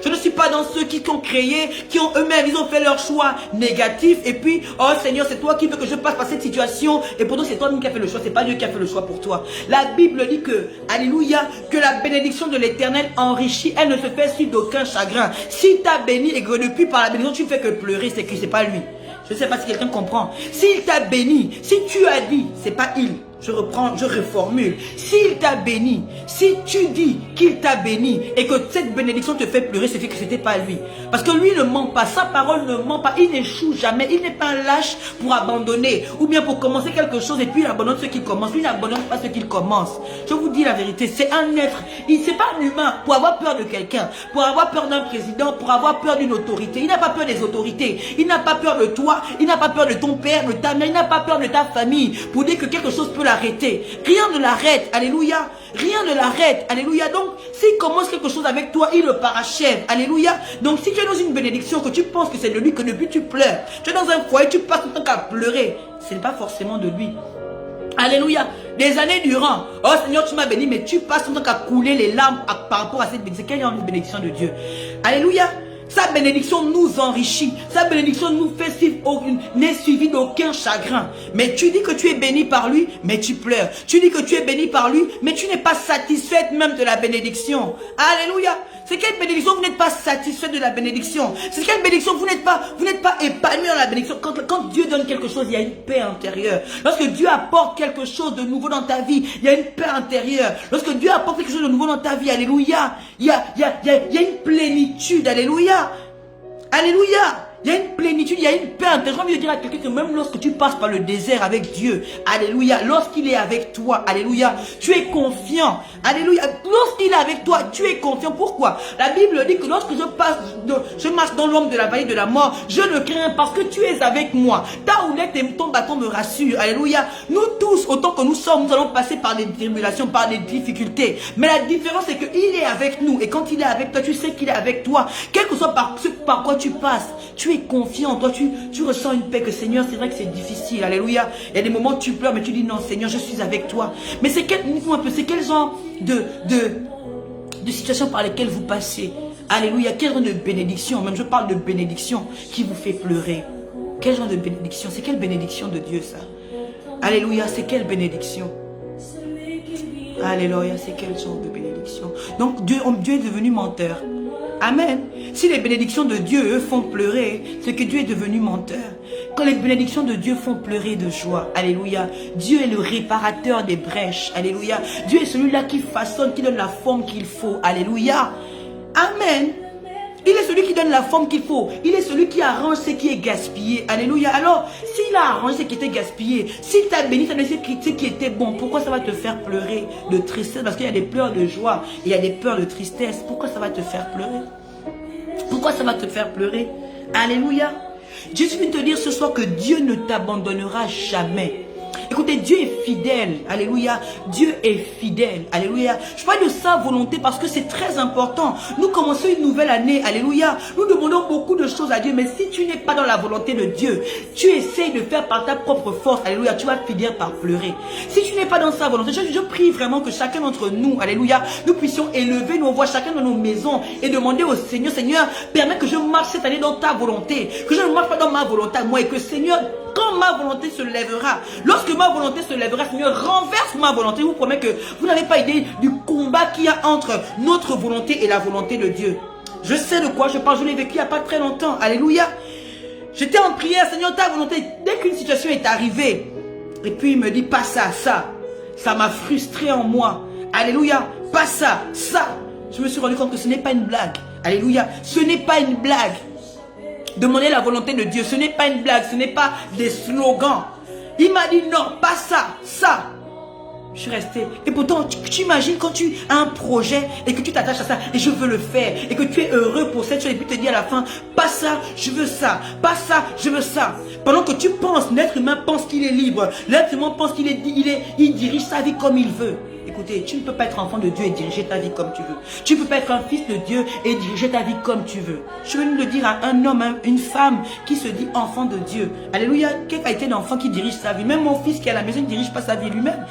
Je ne suis pas dans ceux qui ont créé, qui ont eux-mêmes, ils ont fait leur choix négatif et puis, oh Seigneur, c'est toi qui veux que je passe par cette situation et pourtant c'est toi qui as fait le choix, c'est pas Dieu qui a fait le choix pour toi. La Bible dit que, alléluia, que la bénédiction de l'Éternel enrichit, elle ne se fait suivre d'aucun chagrin. Si t'a béni et que depuis par la bénédiction tu fais que pleurer, c'est que c'est pas lui. Je ne sais pas si quelqu'un comprend. S'il t'a béni, si tu as dit, c'est pas il. Je reprends, je reformule. S'il t'a béni, si tu dis qu'il t'a béni et que cette bénédiction te fait pleurer, c'est que c'était pas lui. Parce que lui ne ment pas, sa parole ne ment pas, il n'échoue jamais, il n'est pas un lâche pour abandonner ou bien pour commencer quelque chose et puis il abandonne ce qu'il commence. Lui n'abandonne pas ce qu'il commence. Je vous dis la vérité, c'est un être, c'est pas un humain pour avoir peur de quelqu'un, pour avoir peur d'un président, pour avoir peur d'une autorité. Il n'a pas peur des autorités, il n'a pas peur de toi, il n'a pas peur de ton père, de ta mère, il n'a pas peur de ta famille pour dire que quelque chose peut l'arrêter. Rien ne l'arrête, alléluia. Rien ne l'arrête, alléluia. Donc, s'il commence quelque chose avec toi, il le parachève, alléluia. Donc, si tu es dans une bénédiction, que tu penses que c'est de lui, que depuis tu pleures, tu es dans un foyer, tu passes tout le temps qu'à pleurer, ce n'est pas forcément de lui. Alléluia. Des années durant. Oh Seigneur, tu m'as béni, mais tu passes ton temps à couler les larmes par rapport à cette bénédiction. Quelle est une bénédiction de Dieu? Alléluia. Sa bénédiction nous enrichit. Sa bénédiction nous fait suivre, n'est suivi d'aucun chagrin. Mais tu dis que tu es béni par lui, mais tu pleures. Tu dis que tu es béni par lui, mais tu n'es pas satisfaite même de la bénédiction. Alléluia. C'est quelle bénédiction vous n'êtes pas satisfait de la bénédiction? C'est quelle bénédiction vous n'êtes pas épanoui dans la bénédiction? Quand Dieu donne quelque chose, il y a une paix intérieure. Lorsque Dieu apporte quelque chose de nouveau dans ta vie, il y a une paix intérieure. Lorsque Dieu apporte quelque chose de nouveau dans ta vie, alléluia, il y a une plénitude, alléluia. Alléluia. Il y a une plénitude, il y a une paix. J'ai envie de dire à quelqu'un que même lorsque tu passes par le désert avec Dieu, alléluia, lorsqu'il est avec toi, alléluia, tu es confiant. Alléluia. Lorsqu'il est avec toi, tu es confiant. Pourquoi? La Bible dit que lorsque je marche dans l'ombre de la vallée de la mort, je ne crains parce que tu es avec moi. Ta houlette et ton bâton me rassurent. Alléluia. Nous tous, autant que nous sommes, nous allons passer par des tribulations, par des difficultés. Mais la différence, c'est qu'il est avec nous. Et quand il est avec toi, tu sais qu'il est avec toi. Quel que soit par quoi tu passes, tu es confiant, toi tu ressens une paix que Seigneur, c'est vrai que c'est difficile, alléluia. Il y a des moments où tu pleures, mais tu dis non Seigneur, je suis avec toi. Mais c'est quel genre de situation par lesquelles vous passez? Alléluia, quel genre de bénédiction, même je parle de bénédiction qui vous fait pleurer. Quel genre de bénédiction? C'est quelle bénédiction de Dieu ça? Alléluia, c'est quelle bénédiction? Alléluia, c'est quel genre de bénédiction? Donc Dieu est devenu menteur. Amen. Si les bénédictions de Dieu, eux, font pleurer, c'est que Dieu est devenu menteur. Quand les bénédictions de Dieu font pleurer de joie, alléluia, Dieu est le réparateur des brèches, alléluia. Dieu est celui-là qui façonne, qui donne la forme qu'il faut, alléluia. Amen. Il est celui qui donne la forme qu'il faut. Il est celui qui arrange ce qui est gaspillé. Alléluia. Alors, s'il a arrangé ce qui était gaspillé, s'il t'a béni, ça veut dire ce qui était bon. Pourquoi ça va te faire pleurer de tristesse? Parce qu'il y a des pleurs de joie. Il y a des pleurs de tristesse. Pourquoi ça va te faire pleurer? Pourquoi ça va te faire pleurer? Alléluia. Je suis te dire ce soir que Dieu ne t'abandonnera jamais. Écoutez, Dieu est fidèle, alléluia, Dieu est fidèle, alléluia. Je parle de sa volonté parce que c'est très important. Nous commençons une nouvelle année, alléluia. Nous demandons beaucoup de choses à Dieu, mais si tu n'es pas dans la volonté de Dieu, tu essayes de faire par ta propre force, alléluia, tu vas finir par pleurer. Si tu n'es pas dans sa volonté, je prie vraiment que chacun d'entre nous, alléluia, nous puissions élever nos voix chacun dans nos maisons et demander au Seigneur, Seigneur, permets que je marche cette année dans ta volonté, que je ne marche pas dans ma volonté à moi et que Seigneur, quand ma volonté se lèvera, lorsque ma volonté se lèvera, Seigneur, renverse ma volonté. Je vous promets que vous n'avez pas idée du combat qu'il y a entre notre volonté et la volonté de Dieu. Je sais de quoi je parle, je l'ai vécu il n'y a pas très longtemps. Alléluia. J'étais en prière, Seigneur, ta volonté. Dès qu'une situation est arrivée, et puis il me dit, pas ça, ça m'a frustré en moi. Alléluia, pas ça. Je me suis rendu compte que ce n'est pas une blague. Alléluia, ce n'est pas une blague. Demander la volonté de Dieu, ce n'est pas une blague, ce n'est pas des slogans. Il m'a dit non, pas ça. Je suis resté. Et pourtant, tu imagines quand tu as un projet et que tu t'attaches à ça et je veux le faire et que tu es heureux pour cette chose et puis te dis à la fin, pas ça, je veux ça, pas ça, je veux ça. Pendant que tu penses, l'être humain pense qu'il est libre, l'être humain pense il dirige sa vie comme il veut. Écoutez, tu ne peux pas être enfant de Dieu et diriger ta vie comme tu veux. Tu ne peux pas être un fils de Dieu et diriger ta vie comme tu veux. Je veux le dire à un homme, une femme qui se dit enfant de Dieu. Alléluia, quelle qualité d'enfant qui dirige sa vie? Même mon fils qui est à la maison ne dirige pas sa vie lui-même.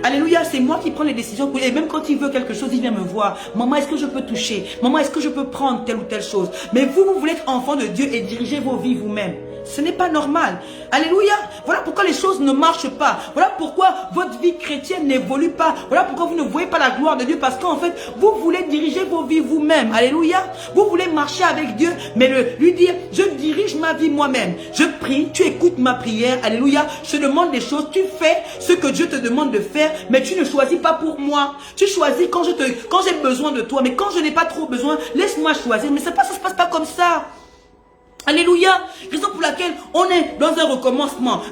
Alléluia, c'est moi qui prends les décisions pour lui. Et même quand il veut quelque chose, il vient me voir. Maman, est-ce que je peux toucher? Maman, est-ce que je peux prendre telle ou telle chose? Mais vous voulez être enfant de Dieu et diriger vos vies vous-même. Ce n'est pas normal. Alléluia. Voilà pourquoi les choses ne marchent pas. Voilà pourquoi votre vie chrétienne n'évolue pas. Voilà pourquoi vous ne voyez pas la gloire de Dieu. Parce qu'en fait, vous voulez diriger vos vies vous-même. Alléluia. Vous voulez marcher avec Dieu, mais lui dire, je dirige ma vie moi-même. Je prie, tu écoutes ma prière. Alléluia. Je te demande des choses. Tu fais ce que Dieu te demande de faire, mais tu ne choisis pas pour moi. Tu choisis quand j'ai besoin de toi. Mais quand je n'ai pas trop besoin, laisse-moi choisir. Mais ça se passe pas comme ça. Alléluia. Raison pour laquelle on est dans un recommencement.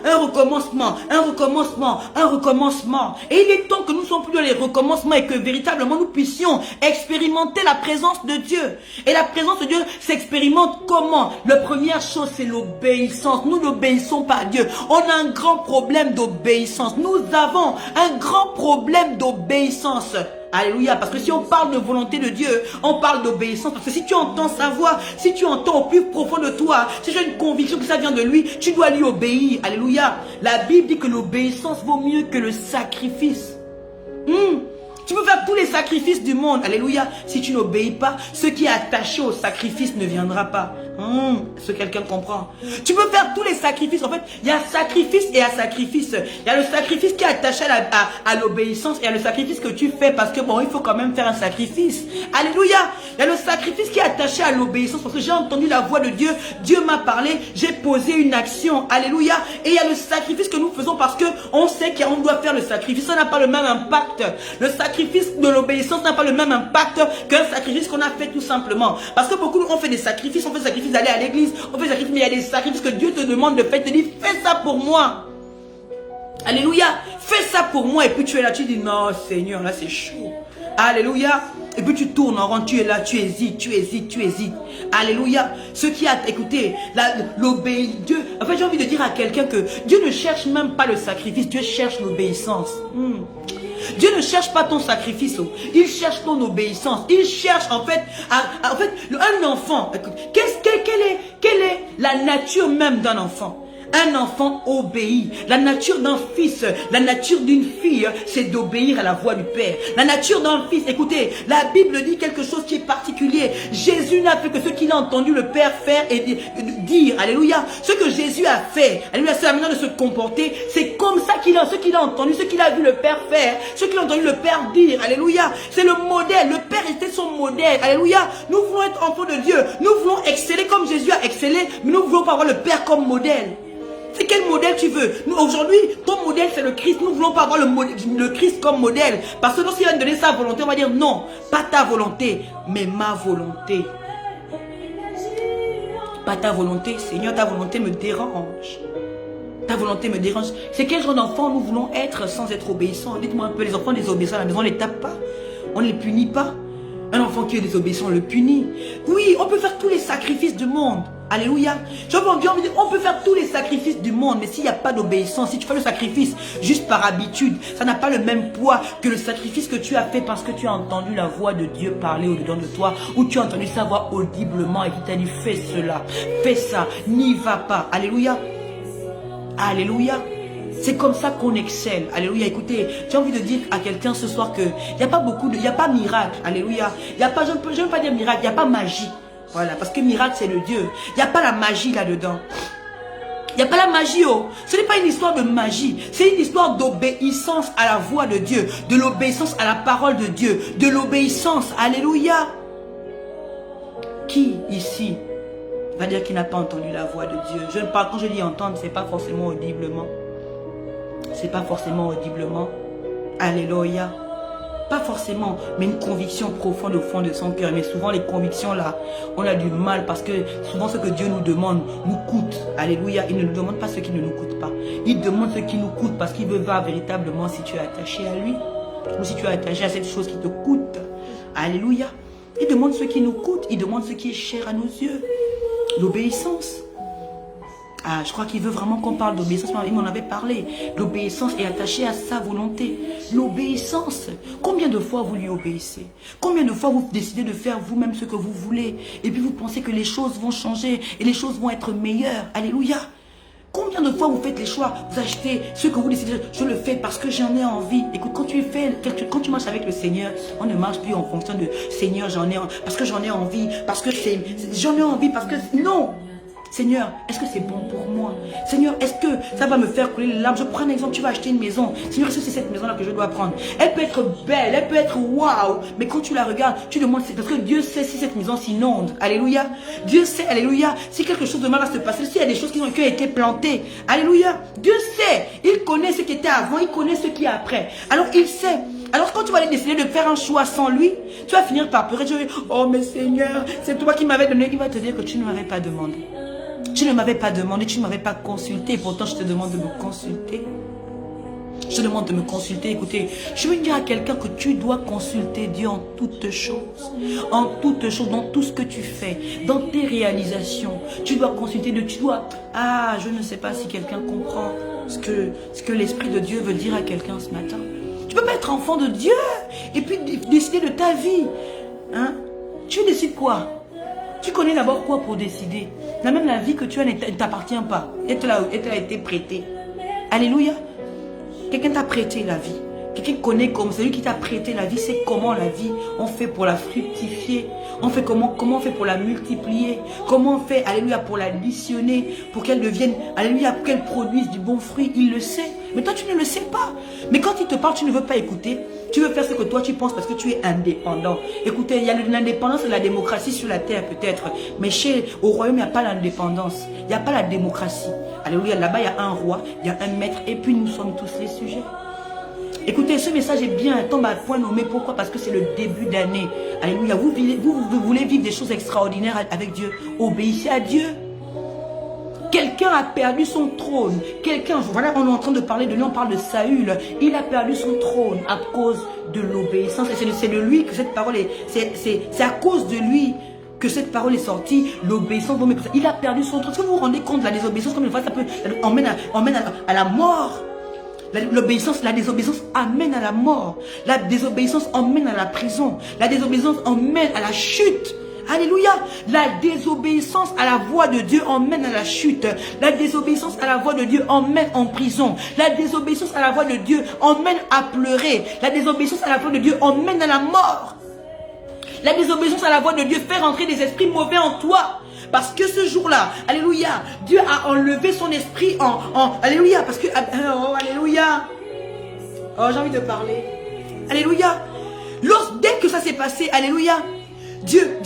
Et il est temps que nous ne soyons plus dans les recommencements et que véritablement nous puissions expérimenter la présence de Dieu. Et la présence de Dieu s'expérimente comment? La première chose, c'est l'obéissance. Nous n'obéissons pas à Dieu. On a un grand problème d'obéissance. Nous avons un grand problème d'obéissance. Alléluia. Parce que si on parle de volonté de Dieu, on parle d'obéissance. Parce que si tu entends sa voix, si tu entends au plus profond de toi, si tu as une conviction que ça vient de lui, tu dois lui obéir. Alléluia. La Bible dit que l'obéissance vaut mieux que le sacrifice. Tu peux faire tous les sacrifices du monde. Alléluia. Si tu n'obéis pas, ce qui est attaché au sacrifice ne viendra pas. Est-ce que quelqu'un comprend? Tu peux faire tous les sacrifices. En fait, il y a sacrifice et à sacrifice. Il y a le sacrifice qui est attaché à l'obéissance. Et il y a le sacrifice que tu fais parce que bon, il faut quand même faire un sacrifice. Alléluia. Il y a le sacrifice qui est attaché à l'obéissance parce que j'ai entendu la voix de Dieu. Dieu m'a parlé. J'ai posé une action. Alléluia. Et il y a le sacrifice que nous faisons parce que on sait qu'on doit faire le sacrifice. Ça n'a pas le même impact. Le sacrifice de l'obéissance n'a pas le même impact qu'un sacrifice qu'on a fait tout simplement. Parce que beaucoup ont fait des sacrifices. On fait des sacrifices d'aller à l'église. On fait des sacrifices, mais il y a des sacrifices que Dieu te demande de faire. Il te dit, fais ça pour moi. Alléluia. Fais ça pour moi. Et puis tu es là, tu dis, non Seigneur, là c'est chaud. Alléluia. Et puis tu tournes en rond, tu es là, tu hésites, tu hésites, tu hésites. Alléluia. Ce qui a, écoutez, l'obéissance. Dieu, en fait j'ai envie de dire à quelqu'un que Dieu ne cherche même pas le sacrifice, Dieu cherche l'obéissance. Dieu ne cherche pas ton sacrifice, il cherche ton obéissance. Il cherche en fait, un enfant. Quelle est la nature même d'un enfant? Un enfant obéit. La nature d'un fils, la nature d'une fille, c'est d'obéir à la voix du Père. La nature d'un fils, écoutez, la Bible dit quelque chose qui est particulier. Jésus n'a fait que ce qu'il a entendu le Père faire et dire. Alléluia. Ce que Jésus a fait, alléluia, c'est la manière de se comporter. C'est comme ça ce qu'il a entendu, ce qu'il a vu le Père faire, ce qu'il a entendu le Père dire. Alléluia. C'est le modèle. Le Père était son modèle. Alléluia. Nous voulons être enfants de Dieu. Nous voulons exceller comme Jésus a excellé, mais nous voulons pas avoir le Père comme modèle. C'est quel modèle tu veux? Aujourd'hui, ton modèle c'est le Christ. Nous ne voulons pas avoir le Christ comme modèle. Parce que lorsqu'il va nous donner sa volonté, on va dire non, pas ta volonté, mais ma volonté. Pas ta volonté, Seigneur, ta volonté me dérange. Ta volonté me dérange. C'est quel genre d'enfant nous voulons être sans être obéissants? Dites-moi un peu, les enfants désobéissants à la maison, on ne les tape pas? On ne les punit pas? Un enfant qui est désobéissant, on le punit. Oui, on peut faire tous les sacrifices du monde. Alléluia. On peut faire tous les sacrifices du monde, mais s'il n'y a pas d'obéissance, si tu fais le sacrifice juste par habitude, ça n'a pas le même poids que le sacrifice que tu as fait parce que tu as entendu la voix de Dieu parler au-dedans de toi, ou tu as entendu sa voix audiblement et qui t'a dit fais cela, fais ça, n'y va pas. Alléluia. Alléluia. C'est comme ça qu'on excelle. Alléluia. Écoutez, j'ai envie de dire à quelqu'un ce soir que il n'y a pas il n'y a pas miracle. Alléluia. Il n'y a pas, je ne veux pas dire miracle, il n'y a pas magie. Voilà, parce que miracle c'est le Dieu. Il n'y a pas la magie là-dedans. Il n'y a pas la magie, oh. Ce n'est pas une histoire de magie. C'est une histoire d'obéissance à la voix de Dieu, de l'obéissance à la parole de Dieu, de l'obéissance. Alléluia. Qui ici va dire qu'il n'a pas entendu la voix de Dieu? Je parle, quand je dis entendre, c'est pas forcément audiblement. C'est pas forcément audiblement. Alléluia. Pas forcément, mais une conviction profonde au fond de son cœur. Mais souvent les convictions là, on a du mal parce que souvent ce que Dieu nous demande nous coûte. Alléluia. Il ne nous demande pas ce qui ne nous coûte pas. Il demande ce qui nous coûte parce qu'il veut voir véritablement si tu es attaché à lui ou si tu es attaché à cette chose qui te coûte. Alléluia. Il demande ce qui nous coûte. Il demande ce qui est cher à nos yeux. L'obéissance. Ah, je crois qu'il veut vraiment qu'on parle d'obéissance. Il m'en avait parlé. L'obéissance est attachée à sa volonté. L'obéissance. Combien de fois vous lui obéissez? Combien de fois vous décidez de faire vous-même ce que vous voulez? Et puis vous pensez que les choses vont changer et les choses vont être meilleures. Alléluia. Combien de fois vous faites les choix? Vous achetez ce que vous décidez. Je le fais parce que j'en ai envie. Écoute, quand tu marches avec le Seigneur, on ne marche plus en fonction de Seigneur, parce que j'en ai envie, parce que j'en ai envie, parce que non. Seigneur, est-ce que c'est bon pour moi? Seigneur, est-ce que ça va me faire couler les larmes? Je prends un exemple, tu vas acheter une maison. Seigneur, est-ce que c'est cette maison-là que je dois prendre? Elle peut être belle, elle peut être waouh. Mais quand tu la regardes, tu demandes, parce que Dieu sait si cette maison s'inonde. Alléluia. Dieu sait, alléluia, si quelque chose de mal va se passer, s'il y a des choses qui ont été plantées. Alléluia. Dieu sait. Il connaît ce qui était avant, il connaît ce qui est après. Alors il sait. Alors quand tu vas aller décider de faire un choix sans lui, tu vas finir par pleurer. Tu vas dire, oh mais Seigneur, c'est toi qui m'avais donné. Il va te dire que tu ne m'avais pas demandé. Tu ne m'avais pas demandé, tu ne m'avais pas consulté. Pourtant, je te demande de me consulter. Je te demande de me consulter. Écoutez, je veux dire à quelqu'un que tu dois consulter Dieu en toutes choses. En toutes choses, dans tout ce que tu fais, dans tes réalisations. Tu dois consulter Dieu. Tu dois... Ah, je ne sais pas si quelqu'un comprend ce que l'Esprit de Dieu veut dire à quelqu'un ce matin. Tu ne peux pas être enfant de Dieu et puis décider de ta vie. Hein? Tu décides quoi? Tu connais d'abord quoi pour décider? Même la vie que tu as ne t'appartient pas. Elle t'a été prêtée. Alléluia. Quelqu'un t'a prêté la vie. Quelqu'un connaît comme celui qui t'a prêté la vie, c'est comment la vie, on fait pour la fructifier. On fait comment on fait pour la multiplier. Comment on fait, alléluia, pour l'additionner, pour qu'elle devienne, alléluia, pour qu'elle produise du bon fruit. Il le sait. Mais toi, tu ne le sais pas. Mais quand il te parle, tu ne veux pas écouter. Tu veux faire ce que toi, tu penses parce que tu es indépendant. Écoutez, il y a l'indépendance et la démocratie sur la terre peut-être. Mais au royaume, il n'y a pas l'indépendance. Il n'y a pas la démocratie. Alléluia, là-bas, il y a un roi, il y a un maître. Et puis, nous sommes tous les sujets. Écoutez, ce message est bien, tombe à point nommé. Pourquoi? Parce que c'est le début d'année. Alléluia. Vous voulez vivre des choses extraordinaires avec Dieu. Obéissez à Dieu. Quelqu'un a perdu son trône. Voilà, on est en train de parler de lui, on parle de Saül. Il a perdu son trône à cause de l'obéissance. Et c'est de lui que cette parole est... C'est à cause de lui que cette parole est sortie. L'obéissance. Il a perdu son trône. Est-ce que vous vous rendez compte de la désobéissance, comme une fois ça peut emmène à la mort? La désobéissance amène à la mort. La désobéissance emmène à la prison. La désobéissance emmène à la chute. Alléluia. La désobéissance à la voix de Dieu emmène à la chute. La désobéissance à la voix de Dieu emmène en prison. La désobéissance à la voix de Dieu emmène à pleurer. La désobéissance à la voix de Dieu emmène à la mort. La désobéissance à la voix de Dieu fait rentrer des esprits mauvais en toi. Parce que ce jour-là, alléluia, Dieu a enlevé son esprit alléluia, parce que, oh, alléluia, oh, j'ai envie de parler, alléluia, dès que ça s'est passé, alléluia, Dieu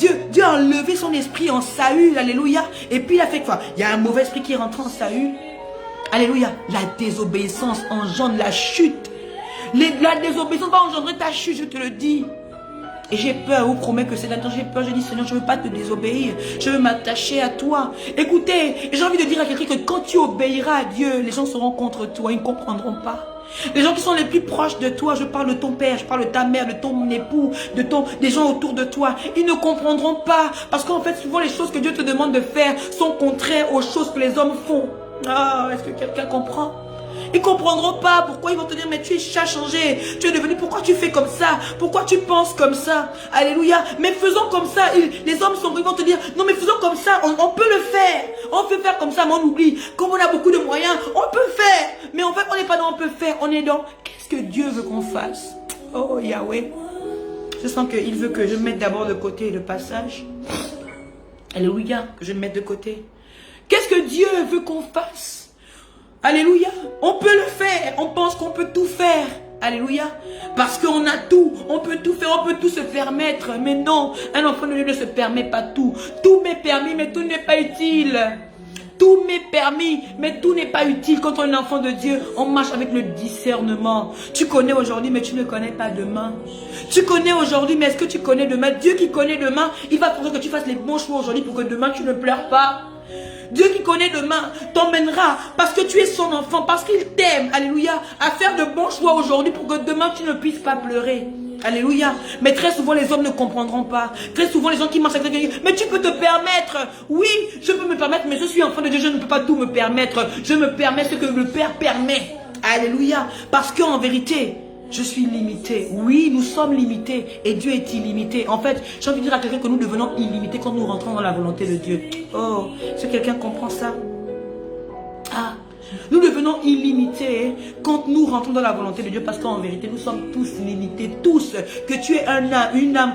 a enlevé son esprit en Saül, alléluia, et puis il a fait quoi? Il y a un mauvais esprit qui est rentré en Saül, alléluia, la désobéissance engendre la chute, la désobéissance va engendrer ta chute, je te le dis. Et j'ai peur, vous promets que c'est là-dedans, j'ai peur, je dis Seigneur, je ne veux pas te désobéir, je veux m'attacher à toi. Écoutez, j'ai envie de dire à quelqu'un que quand tu obéiras à Dieu, les gens seront contre toi, ils ne comprendront pas. Les gens qui sont les plus proches de toi, je parle de ton père, je parle de ta mère, de ton époux, des gens autour de toi, ils ne comprendront pas. Parce qu'en fait, souvent les choses que Dieu te demande de faire sont contraires aux choses que les hommes font. Ah, est-ce que quelqu'un comprend? Ils ne comprendront pas pourquoi ils vont te dire mais tu as changé, tu es devenu, pourquoi tu fais comme ça, pourquoi tu penses comme ça, alléluia, mais faisons comme ça, les hommes ils vont te dire non mais faisons comme ça, on peut le faire, on peut faire comme ça mais on oublie, comme on a beaucoup de moyens, on peut faire, mais en fait on n'est pas dans on peut faire, on est dans qu'est-ce que Dieu veut qu'on fasse. Oh Yahweh, je sens qu'il veut que je mette d'abord de côté le passage, alléluia, que je mette de côté, qu'est-ce que Dieu veut qu'on fasse. Alléluia, on peut le faire, on pense qu'on peut tout faire, alléluia, parce qu'on a tout, on peut tout faire, on peut tout se permettre, mais non, un enfant de Dieu ne se permet pas tout, tout m'est permis, mais tout n'est pas utile, tout m'est permis, mais tout n'est pas utile. Quand on est un enfant de Dieu, on marche avec le discernement, tu connais aujourd'hui, mais tu ne connais pas demain, tu connais aujourd'hui, mais est-ce que tu connais demain? Dieu qui connaît demain, il va faire que tu fasses les bons choix aujourd'hui pour que demain tu ne pleures pas. Dieu qui connaît demain t'emmènera parce que tu es son enfant, parce qu'il t'aime, alléluia, à faire de bons choix aujourd'hui pour que demain tu ne puisses pas pleurer. Alléluia. Mais très souvent les hommes ne comprendront pas. Très souvent les gens qui marchent avec quelqu'un, mais tu peux te permettre. Oui, je peux me permettre, mais je suis enfant de Dieu, je ne peux pas tout me permettre. Je me permets ce que le Père permet. Alléluia. Parce qu'en vérité, je suis limité. Oui, nous sommes limités et Dieu est illimité. En fait, j'ai envie de dire à quelqu'un que nous devenons illimités quand nous rentrons dans la volonté de Dieu. Oh, est-ce que quelqu'un comprend ça? Ah, nous devenons illimités quand nous rentrons dans la volonté de Dieu parce qu'en vérité, nous sommes tous limités. Tous. Que tu aies une âme,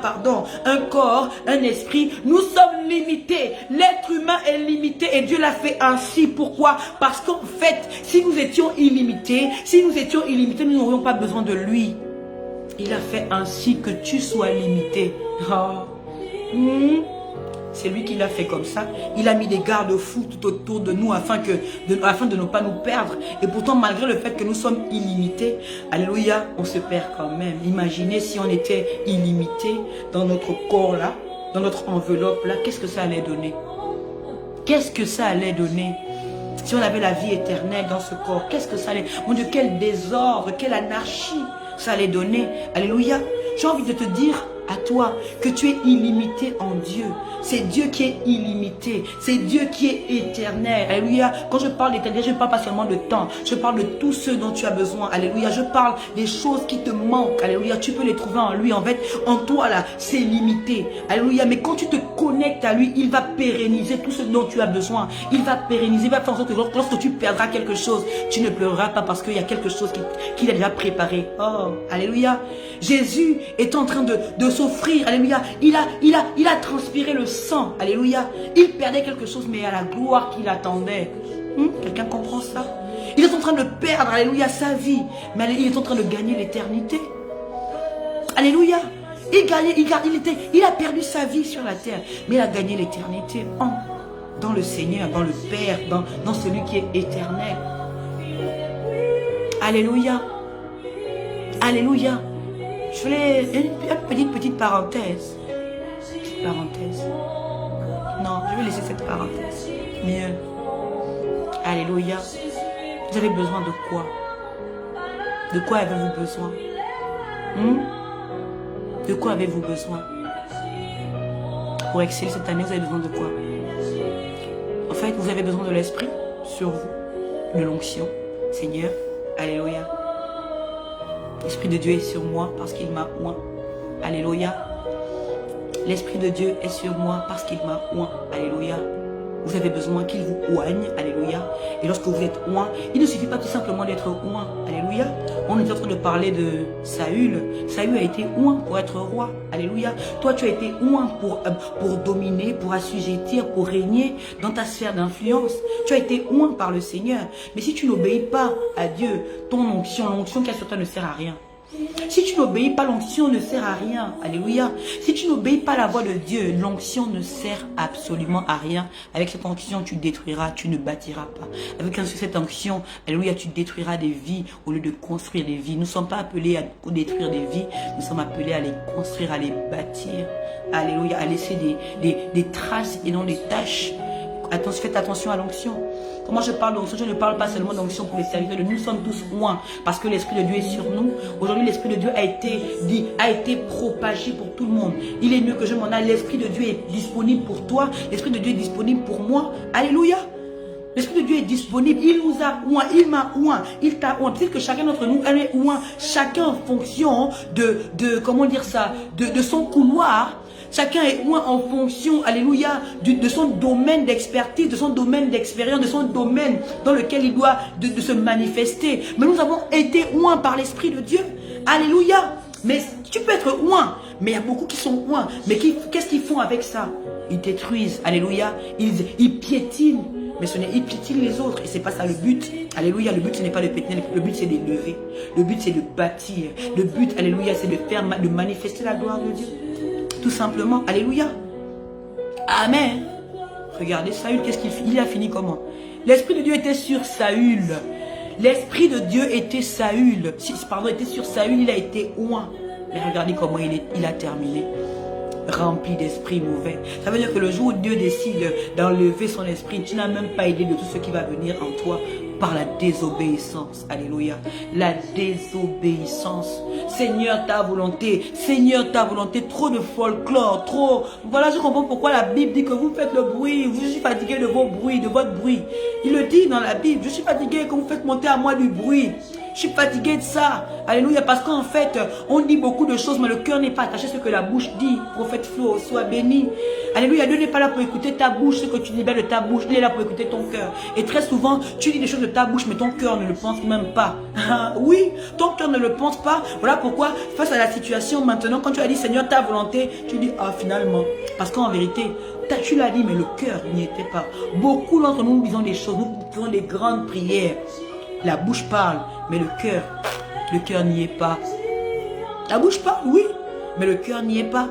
un corps, un esprit, nous sommes limités. L'être humain est limité et Dieu l'a fait ainsi. Pourquoi? Parce qu'en fait, si nous étions illimités, nous n'aurions pas besoin de lui. Il a fait ainsi que tu sois limité. Oh. C'est lui qui l'a fait comme ça. Il a mis des garde-fous tout autour de nous afin de ne pas nous perdre. Et pourtant, malgré le fait que nous sommes illimités, alléluia, on se perd quand même. Imaginez si on était illimité dans notre corps là, dans notre enveloppe là, qu'est-ce que ça allait donner? Qu'est-ce que ça allait donner? Si on avait la vie éternelle dans ce corps, qu'est-ce que ça allait... Mon Dieu, quel désordre, quelle anarchie ça allait donner. Alléluia. J'ai envie de te dire, à toi, que tu es illimité en Dieu. C'est Dieu qui est illimité. C'est Dieu qui est éternel. Alléluia. Quand je parle d'éternel, je ne parle pas seulement de temps. Je parle de tout ce dont tu as besoin. Alléluia. Je parle des choses qui te manquent. Alléluia. Tu peux les trouver en lui. En fait, en toi, là, c'est limité. Alléluia. Mais quand tu te connectes à lui, il va pérenniser tout ce dont tu as besoin. Il va pérenniser. Il va faire en sorte que lorsque tu perdras quelque chose, tu ne pleureras pas parce qu'il y a quelque chose qu'il a déjà préparé. Oh, alléluia. Jésus est en train de s'offrir. Alléluia. Il a transpiré le sang. Alléluia. Il perdait quelque chose, mais à la gloire qu'il attendait. Quelqu'un comprend ça? Il est en train de perdre, alléluia, sa vie. Mais il est en train de gagner l'éternité. Alléluia. Il a perdu sa vie sur la terre. Mais il a gagné l'éternité dans le Seigneur, dans le Père, dans celui qui est éternel. Alléluia. Alléluia. Je voulais une petite parenthèse. Non, je vais laisser cette parenthèse. Mieux. Alléluia. Vous avez besoin de quoi? De quoi avez-vous besoin? De quoi avez-vous besoin? Pour exceller cette année, vous avez besoin de quoi? En fait, vous avez besoin de l'esprit sur vous. De l'onction. Seigneur. Alléluia. L'Esprit de Dieu est sur moi parce qu'il m'a oint. Alléluia. L'Esprit de Dieu est sur moi parce qu'il m'a oint. Alléluia. Vous avez besoin qu'il vous oigne. Alléluia. Et lorsque vous êtes oint, il ne suffit pas tout simplement d'être oint. Alléluia. On est en train de parler de Saül. Saül a été oint pour être roi. Alléluia. Toi, tu as été oint pour dominer, pour assujettir, pour régner dans ta sphère d'influence. Tu as été oint par le Seigneur. Mais si tu n'obéis pas à Dieu, ton onction, l'onction qui est sur toi ne sert à rien. Si tu n'obéis pas, l'onction ne sert à rien. Alléluia. Si tu n'obéis pas la voix de Dieu, l'onction ne sert absolument à rien. Avec cette onction, tu détruiras, tu ne bâtiras pas. Avec cette onction, alléluia, tu détruiras des vies au lieu de construire des vies. Nous ne sommes pas appelés à détruire des vies, nous sommes appelés à les construire, à les bâtir. Alléluia, à laisser des traces et non des tâches. Faites attention à l'onction. Comment je parle d'onction? Je ne parle pas seulement d'onction pour les serviteurs. Nous sommes tous oints parce que l'Esprit de Dieu est sur nous. Aujourd'hui, l'Esprit de Dieu a été propagé pour tout le monde. Il est mieux que je m'en aille. L'Esprit de Dieu est disponible pour toi. L'Esprit de Dieu est disponible pour moi. Alléluia. L'Esprit de Dieu est disponible. Il nous a oint. Il m'a oint. Il t'a oint. Peut-être que chacun d'entre nous est oint. Chacun en fonction comment dire ça, de son couloir. Chacun est oint en fonction, alléluia, de son domaine d'expertise, de son domaine d'expérience, de son domaine dans lequel il doit de se manifester. Mais nous avons été oints par l'Esprit de Dieu. Alléluia. Mais tu peux être oint, mais il y a beaucoup qui sont oints. Mais qu'est-ce qu'ils font avec ça? Ils détruisent, alléluia. Ils piétinent. Mais ils piétinent les autres. Et c'est pas ça le but. Alléluia. Le but, ce n'est pas de piétiner. Le but, c'est d'élever. Le but, c'est de bâtir. Le but, alléluia, c'est de manifester la gloire de Dieu. Tout simplement. Alléluia. Amen. Regardez Saül, qu'est-ce qu'il fait? Il a fini comment? L'Esprit de Dieu était sur Saül. L'Esprit de Dieu était Saül. Était sur Saül, il a été oint. Mais regardez comment il a terminé. Rempli d'esprit mauvais. Ça veut dire que le jour où Dieu décide d'enlever son esprit, tu n'as même pas idée de tout ce qui va venir en toi par la désobéissance. Alléluia. La désobéissance. Seigneur, ta volonté. Seigneur, ta volonté. Trop de folklore. Trop. Voilà, je comprends pourquoi la Bible dit que vous faites le bruit. Je suis fatigué de vos bruits, de votre bruit. Il le dit dans la Bible. Je suis fatigué que vous faites monter à moi du bruit. Je suis fatigué de ça. Alléluia. Parce qu'en fait, on dit beaucoup de choses, mais le cœur n'est pas attaché à ce que la bouche dit. Prophète Flo, sois béni. Alléluia. Dieu n'est pas là pour écouter ta bouche, ce que tu libères de ta bouche. Il est là pour écouter ton cœur. Et très souvent, tu dis des choses de ta bouche, mais ton cœur ne le pense même pas. Oui, ton cœur ne le pense pas. Voilà pourquoi, face à la situation maintenant, quand tu as dit Seigneur, ta volonté, tu dis ah finalement. Parce qu'en vérité, tu l'as dit, mais le cœur n'y était pas. Beaucoup d'entre nous disons des choses, nous faisons des grandes prières. La bouche parle, mais le cœur n'y est pas. La bouche parle, oui, mais le cœur n'y est pas.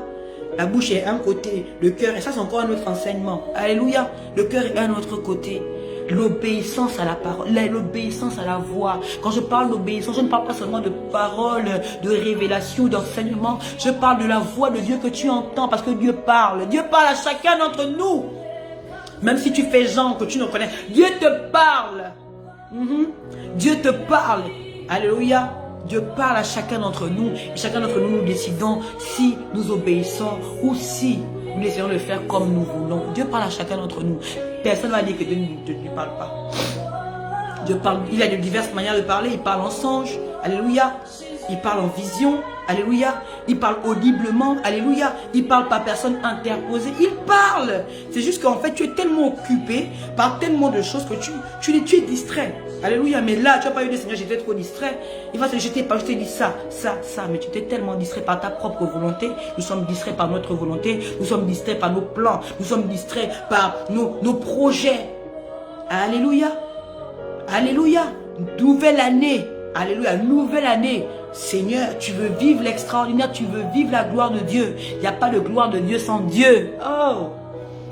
La bouche est un côté, le cœur, et ça c'est encore un autre enseignement. Alléluia, le cœur est un autre côté. L'obéissance à la parole, l'obéissance à la voix. Quand je parle d'obéissance, je ne parle pas seulement de paroles, de révélation, d'enseignement. Je parle de la voix de Dieu que tu entends parce que Dieu parle. Dieu parle à chacun d'entre nous. Même si tu fais genre que tu ne connais, Dieu te parle. Dieu te parle. Alléluia. Dieu parle à chacun d'entre nous. Et chacun d'entre nous, nous décidons si nous obéissons ou si nous essayons de le faire comme nous voulons. Dieu parle à chacun d'entre nous. Personne ne va dire que Dieu ne lui parle pas. Dieu parle, il a de diverses manières de parler. Il parle en songe. Alléluia. Il parle en vision. Alléluia. Il parle audiblement. Alléluia. Il parle par personne interposée. Il parle. C'est juste qu'en fait, tu es tellement occupé par tellement de choses que tu es distrait. Alléluia. Mais là, tu n'as pas eu de Seigneur, j'étais trop distrait. Il va te jeter par, je t'ai dit ça. Mais tu étais tellement distrait par ta propre volonté. Nous sommes distraits par notre volonté. Nous sommes distraits par nos plans. Nous sommes distraits par nos projets. Alléluia. Alléluia. Nouvelle année. Alléluia. Nouvelle année. Seigneur, tu veux vivre l'extraordinaire. Tu veux vivre la gloire de Dieu. Il n'y a pas de gloire de Dieu sans Dieu. Oh.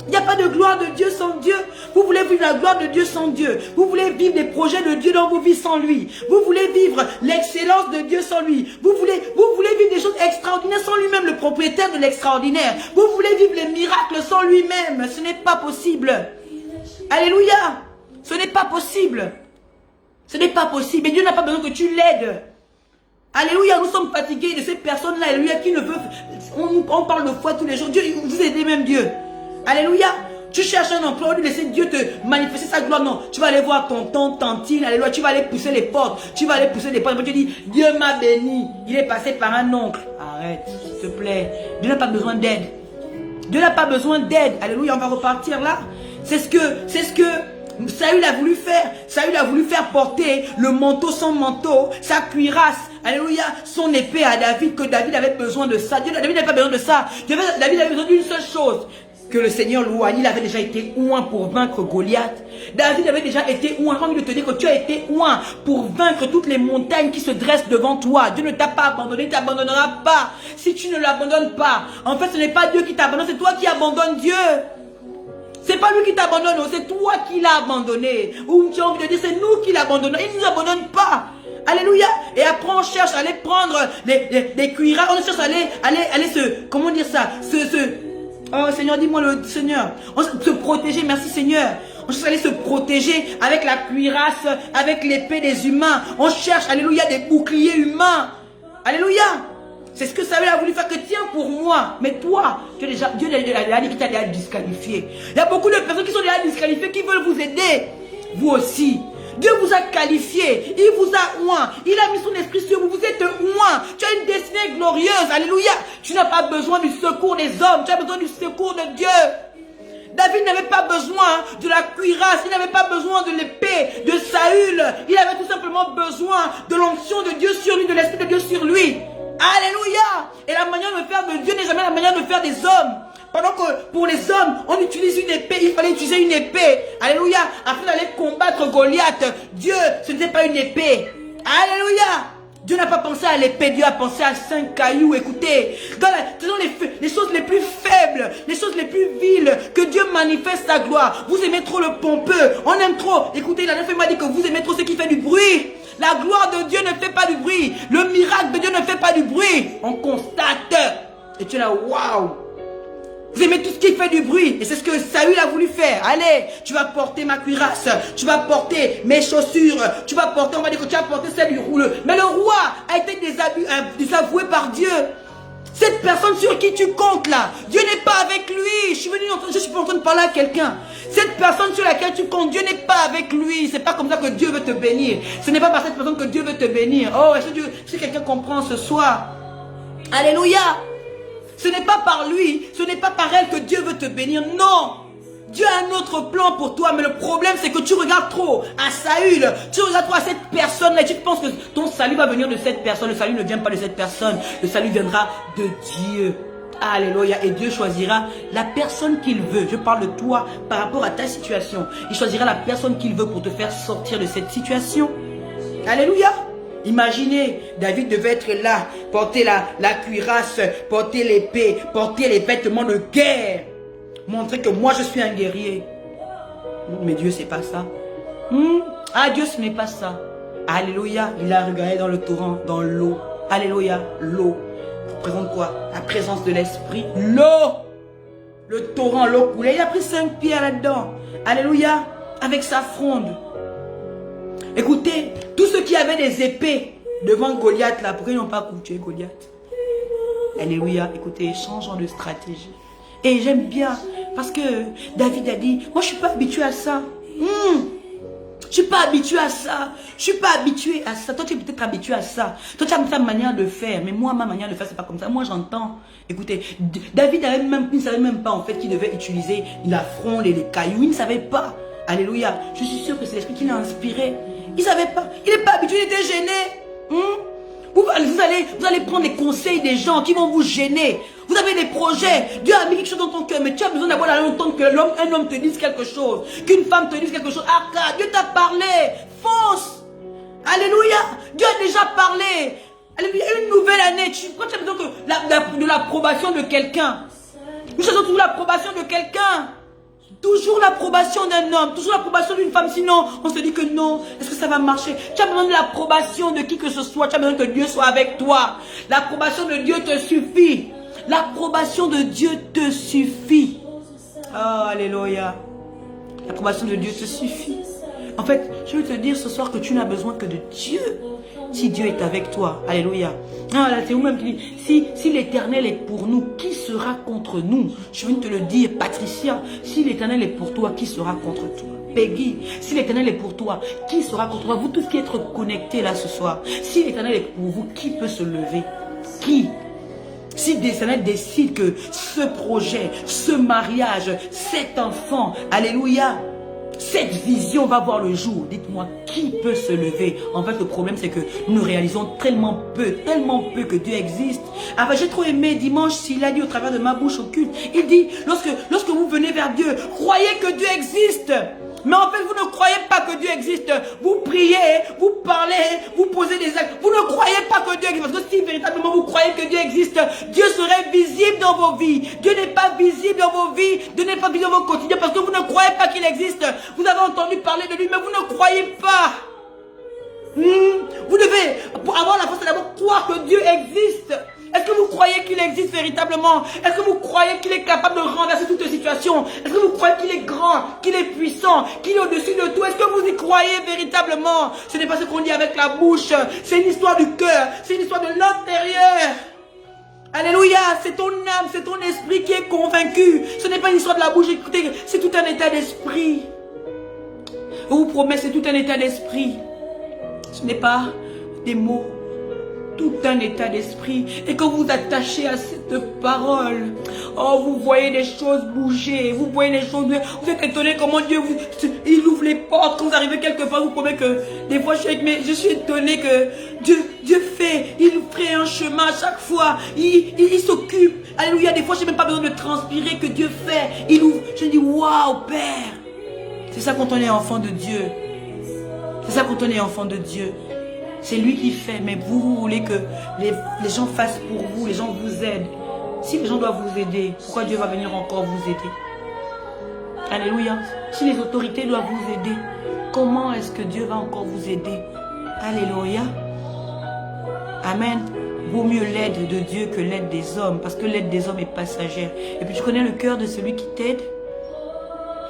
Il n'y a pas de gloire de Dieu sans Dieu. Vous voulez vivre la gloire de Dieu sans Dieu. Vous voulez vivre les projets de Dieu dans vos vies sans lui. Vous voulez vivre l'excellence de Dieu sans lui. Vous voulez vivre des choses extraordinaires sans lui-même, le propriétaire de l'extraordinaire. Vous voulez vivre les miracles sans lui-même. Ce n'est pas possible. Alléluia. Ce n'est pas possible. Ce n'est pas possible. Et Dieu n'a pas besoin que tu l'aides. Alléluia, nous sommes fatigués de ces personnes-là. Alléluia, qui ne veulent... On parle de foi tous les jours. Dieu, vous aidez même Dieu. Alléluia. Tu cherches un emploi, au lieu de laisser Dieu te manifester sa gloire. Non, tu vas aller voir tonton, tantine. Alléluia, tu vas aller pousser les portes. Tu vas aller pousser les portes. Tu dis, Dieu m'a béni. Il est passé par un oncle. Arrête, s'il te plaît. Dieu n'a pas besoin d'aide. Dieu n'a pas besoin d'aide. Alléluia, on va repartir là. C'est ce que Saül a voulu faire. Saül a voulu faire porter le manteau, son manteau, sa cuirasse. Alléluia, son épée à David, que David avait besoin de ça. David n'avait pas besoin de ça. David avait besoin d'une seule chose. Que le Seigneur loue. Il avait déjà été oint pour vaincre Goliath. David avait déjà été oint. J'ai envie de te dire que tu as été oint pour vaincre toutes les montagnes qui se dressent devant toi. Dieu ne t'a pas abandonné, il ne t'abandonnera pas. Si tu ne l'abandonnes pas, en fait ce n'est pas Dieu qui t'abandonne, c'est toi qui abandonnes Dieu. C'est pas lui qui t'abandonne, c'est toi qui l'as abandonné. Ou tu as envie de dire, c'est nous qui l'abandonnons. Il ne nous abandonne pas. Alléluia. Et après on cherche à aller prendre les cuirasses. On cherche à aller se, comment dire ça, oh Seigneur, dis-moi le Seigneur. On se protéger, merci Seigneur. On cherche à aller se protéger avec la cuirasse, avec l'épée des humains. On cherche, alléluia, des boucliers humains. Alléluia. C'est ce que Saül a voulu faire, que tiens pour moi. Mais toi, Dieu a dit qu'il t'a déjà disqualifié. Il y a beaucoup de personnes qui sont déjà disqualifiées, qui veulent vous aider. Vous aussi. Dieu vous a qualifié, il vous a oint, il a mis son esprit sur vous, vous êtes oint, tu as une destinée glorieuse, alléluia. Tu n'as pas besoin du secours des hommes, tu as besoin du secours de Dieu. David n'avait pas besoin de la cuirasse, il n'avait pas besoin de l'épée de Saül, il avait tout simplement besoin de l'onction de Dieu sur lui, de l'esprit de Dieu sur lui. Alléluia. Et la manière de faire de Dieu n'est jamais la manière de faire des hommes. Pendant que pour les hommes, on utilise une épée, il fallait utiliser une épée. Alléluia. Afin d'aller combattre Goliath. Dieu, ce n'était pas une épée. Alléluia. Dieu n'a pas pensé à l'épée, Dieu a pensé à 5 cailloux. Écoutez, ce sont les choses les plus faibles, les choses les plus viles, que Dieu manifeste sa gloire. Vous aimez trop le pompeux, on aime trop. Écoutez, la dernière fois, il m'a dit que vous aimez trop ce qui fait du bruit. La gloire de Dieu ne fait pas du bruit. Le miracle de Dieu ne fait pas du bruit. On constate. Et tu es là, waouh. Vous aimez tout ce qui fait du bruit. Et c'est ce que Saül a voulu faire. Allez, tu vas porter ma cuirasse. Tu vas porter mes chaussures. Tu vas porter, on va dire que tu as porté celle du roule. Mais le roi a été désavoué par Dieu. Cette personne sur qui tu comptes là, Dieu n'est pas avec lui. Je suis pas en train de parler à quelqu'un. Cette personne sur laquelle tu comptes, Dieu n'est pas avec lui. C'est pas comme ça que Dieu veut te bénir. Ce n'est pas par cette personne que Dieu veut te bénir. Oh, est-ce que quelqu'un comprend ce soir? Alléluia. Ce n'est pas par lui, ce n'est pas par elle que Dieu veut te bénir. Non. Dieu a un autre plan pour toi, mais le problème c'est que tu regardes trop à Saül, tu regardes trop à cette personne-là et tu penses que ton salut va venir de cette personne. Le salut ne vient pas de cette personne, le salut viendra de Dieu. Alléluia. Et Dieu choisira la personne qu'il veut. Je parle de toi par rapport à ta situation. Il choisira la personne qu'il veut pour te faire sortir de cette situation. Alléluia. Imaginez, David devait être là, porter la cuirasse, porter l'épée, porter les vêtements de guerre. Montrer que moi je suis un guerrier. Mais Dieu c'est pas ça. Ah, Dieu ce n'est pas ça. Alléluia. Il a regardé dans le torrent, dans l'eau. Alléluia. L'eau représente quoi? La présence de l'esprit. L'eau. Le torrent, l'eau coulait. Il a pris 5 pierres là-dedans. Alléluia. Avec sa fronde. Écoutez, tous ceux qui avaient des épées, devant Goliath là, pourquoi ils n'ont pas tué Goliath? Alléluia, écoutez, changeons de stratégie. Et j'aime bien, parce que David a dit, moi je ne suis pas habitué à ça. Je suis pas habitué à ça. Je suis pas habitué à ça. Toi, tu es peut-être habitué à ça. Toi, tu as ta manière de faire. Mais moi, ma manière de faire, c'est pas comme ça. Moi, j'entends. Écoutez, David il ne savait même pas en fait qu'il devait utiliser la fronde et les cailloux. Il ne savait pas. Alléluia. Je suis sûr que c'est l'esprit qui l'a inspiré. Il ne savait pas. Il n'est pas habitué, il était gêné. Vous allez prendre les conseils des gens qui vont vous gêner. Vous avez des projets. Dieu a mis quelque chose dans ton cœur, mais tu as besoin d'avoir entendre que un homme te dise quelque chose, qu'une femme te dise quelque chose. Ah, Dieu t'a parlé. Fonce. Alléluia. Dieu a déjà parlé. Alléluia. Une nouvelle année. Quand tu as besoin de l'approbation de quelqu'un, nous cherchons toujours l'approbation de quelqu'un. Toujours l'approbation d'un homme, toujours l'approbation d'une femme, sinon on se dit que non, est-ce que ça va marcher? Tu as besoin de l'approbation de qui que ce soit, tu as besoin que Dieu soit avec toi. L'approbation de Dieu te suffit. L'approbation de Dieu te suffit. Oh, alléluia. L'approbation de Dieu te suffit. En fait, je veux te dire ce soir que tu n'as besoin que de Dieu. Si Dieu est avec toi, alléluia. Ah, là, c'est vous-même qui dit, si l'Éternel est pour nous, qui sera contre nous? Je viens de te le dire, Patricia, si l'Éternel est pour toi, qui sera contre toi? Peggy, si l'Éternel est pour toi, qui sera contre toi? Vous tous qui êtes connectés là ce soir, si l'Éternel est pour vous, qui peut se lever? Qui? Si l'Éternel décide que ce projet, ce mariage, cet enfant, alléluia, cette vision va voir le jour. Dites-moi, qui peut se lever? En fait, le problème, c'est que nous réalisons tellement peu que Dieu existe. Ah ben, j'ai trop aimé dimanche, s'il a dit au travers de ma bouche occulte. Il dit, lorsque vous venez vers Dieu, croyez que Dieu existe. Mais en fait, vous ne croyez pas que Dieu existe. Vous priez, vous parlez, vous posez des actes. Vous ne croyez pas que Dieu existe. Parce que si véritablement vous croyez que Dieu existe, Dieu serait visible dans vos vies. Dieu n'est pas visible dans vos vies. Dieu n'est pas visible dans vos quotidiens parce que vous ne croyez pas qu'il existe. Vous avez entendu parler de lui, mais vous ne croyez pas. Vous devez, pour avoir la force, d'abord croire que Dieu existe. Est-ce que vous croyez qu'il existe véritablement? Est-ce que vous croyez qu'il est capable de renverser toute situation? Est-ce que vous croyez qu'il est grand, qu'il est puissant, qu'il est au-dessus de tout? Est-ce que vous y croyez véritablement? Ce n'est pas ce qu'on dit avec la bouche. C'est une histoire du cœur. C'est une histoire de l'intérieur. Alléluia, c'est ton âme, c'est ton esprit qui est convaincu. Ce n'est pas une histoire de la bouche. Écoutez, c'est tout un état d'esprit. Je vous promets, c'est tout un état d'esprit. Ce n'est pas des mots. Tout un état d'esprit. Et quand vous attachez à cette parole, oh, vous voyez les choses bouger, vous voyez les choses, vous êtes étonné comment Dieu il ouvre les portes. Quand vous arrivez quelque part, vous promet que des fois je suis étonné que Dieu fait, il ferait un chemin à chaque fois, il s'occupe. Alléluia, des fois je n'ai même pas besoin de transpirer que Dieu fait, il ouvre. Je dis waouh Père. C'est ça quand on est enfant de Dieu. C'est ça quand on est enfant de Dieu. C'est lui qui fait, mais vous voulez que les gens fassent pour vous, les gens vous aident. Si les gens doivent vous aider, pourquoi Dieu va venir encore vous aider? Alléluia. Si les autorités doivent vous aider, comment est-ce que Dieu va encore vous aider? Alléluia. Amen. Vaut mieux l'aide de Dieu que l'aide des hommes, parce que l'aide des hommes est passagère. Et puis tu connais le cœur de celui qui t'aide?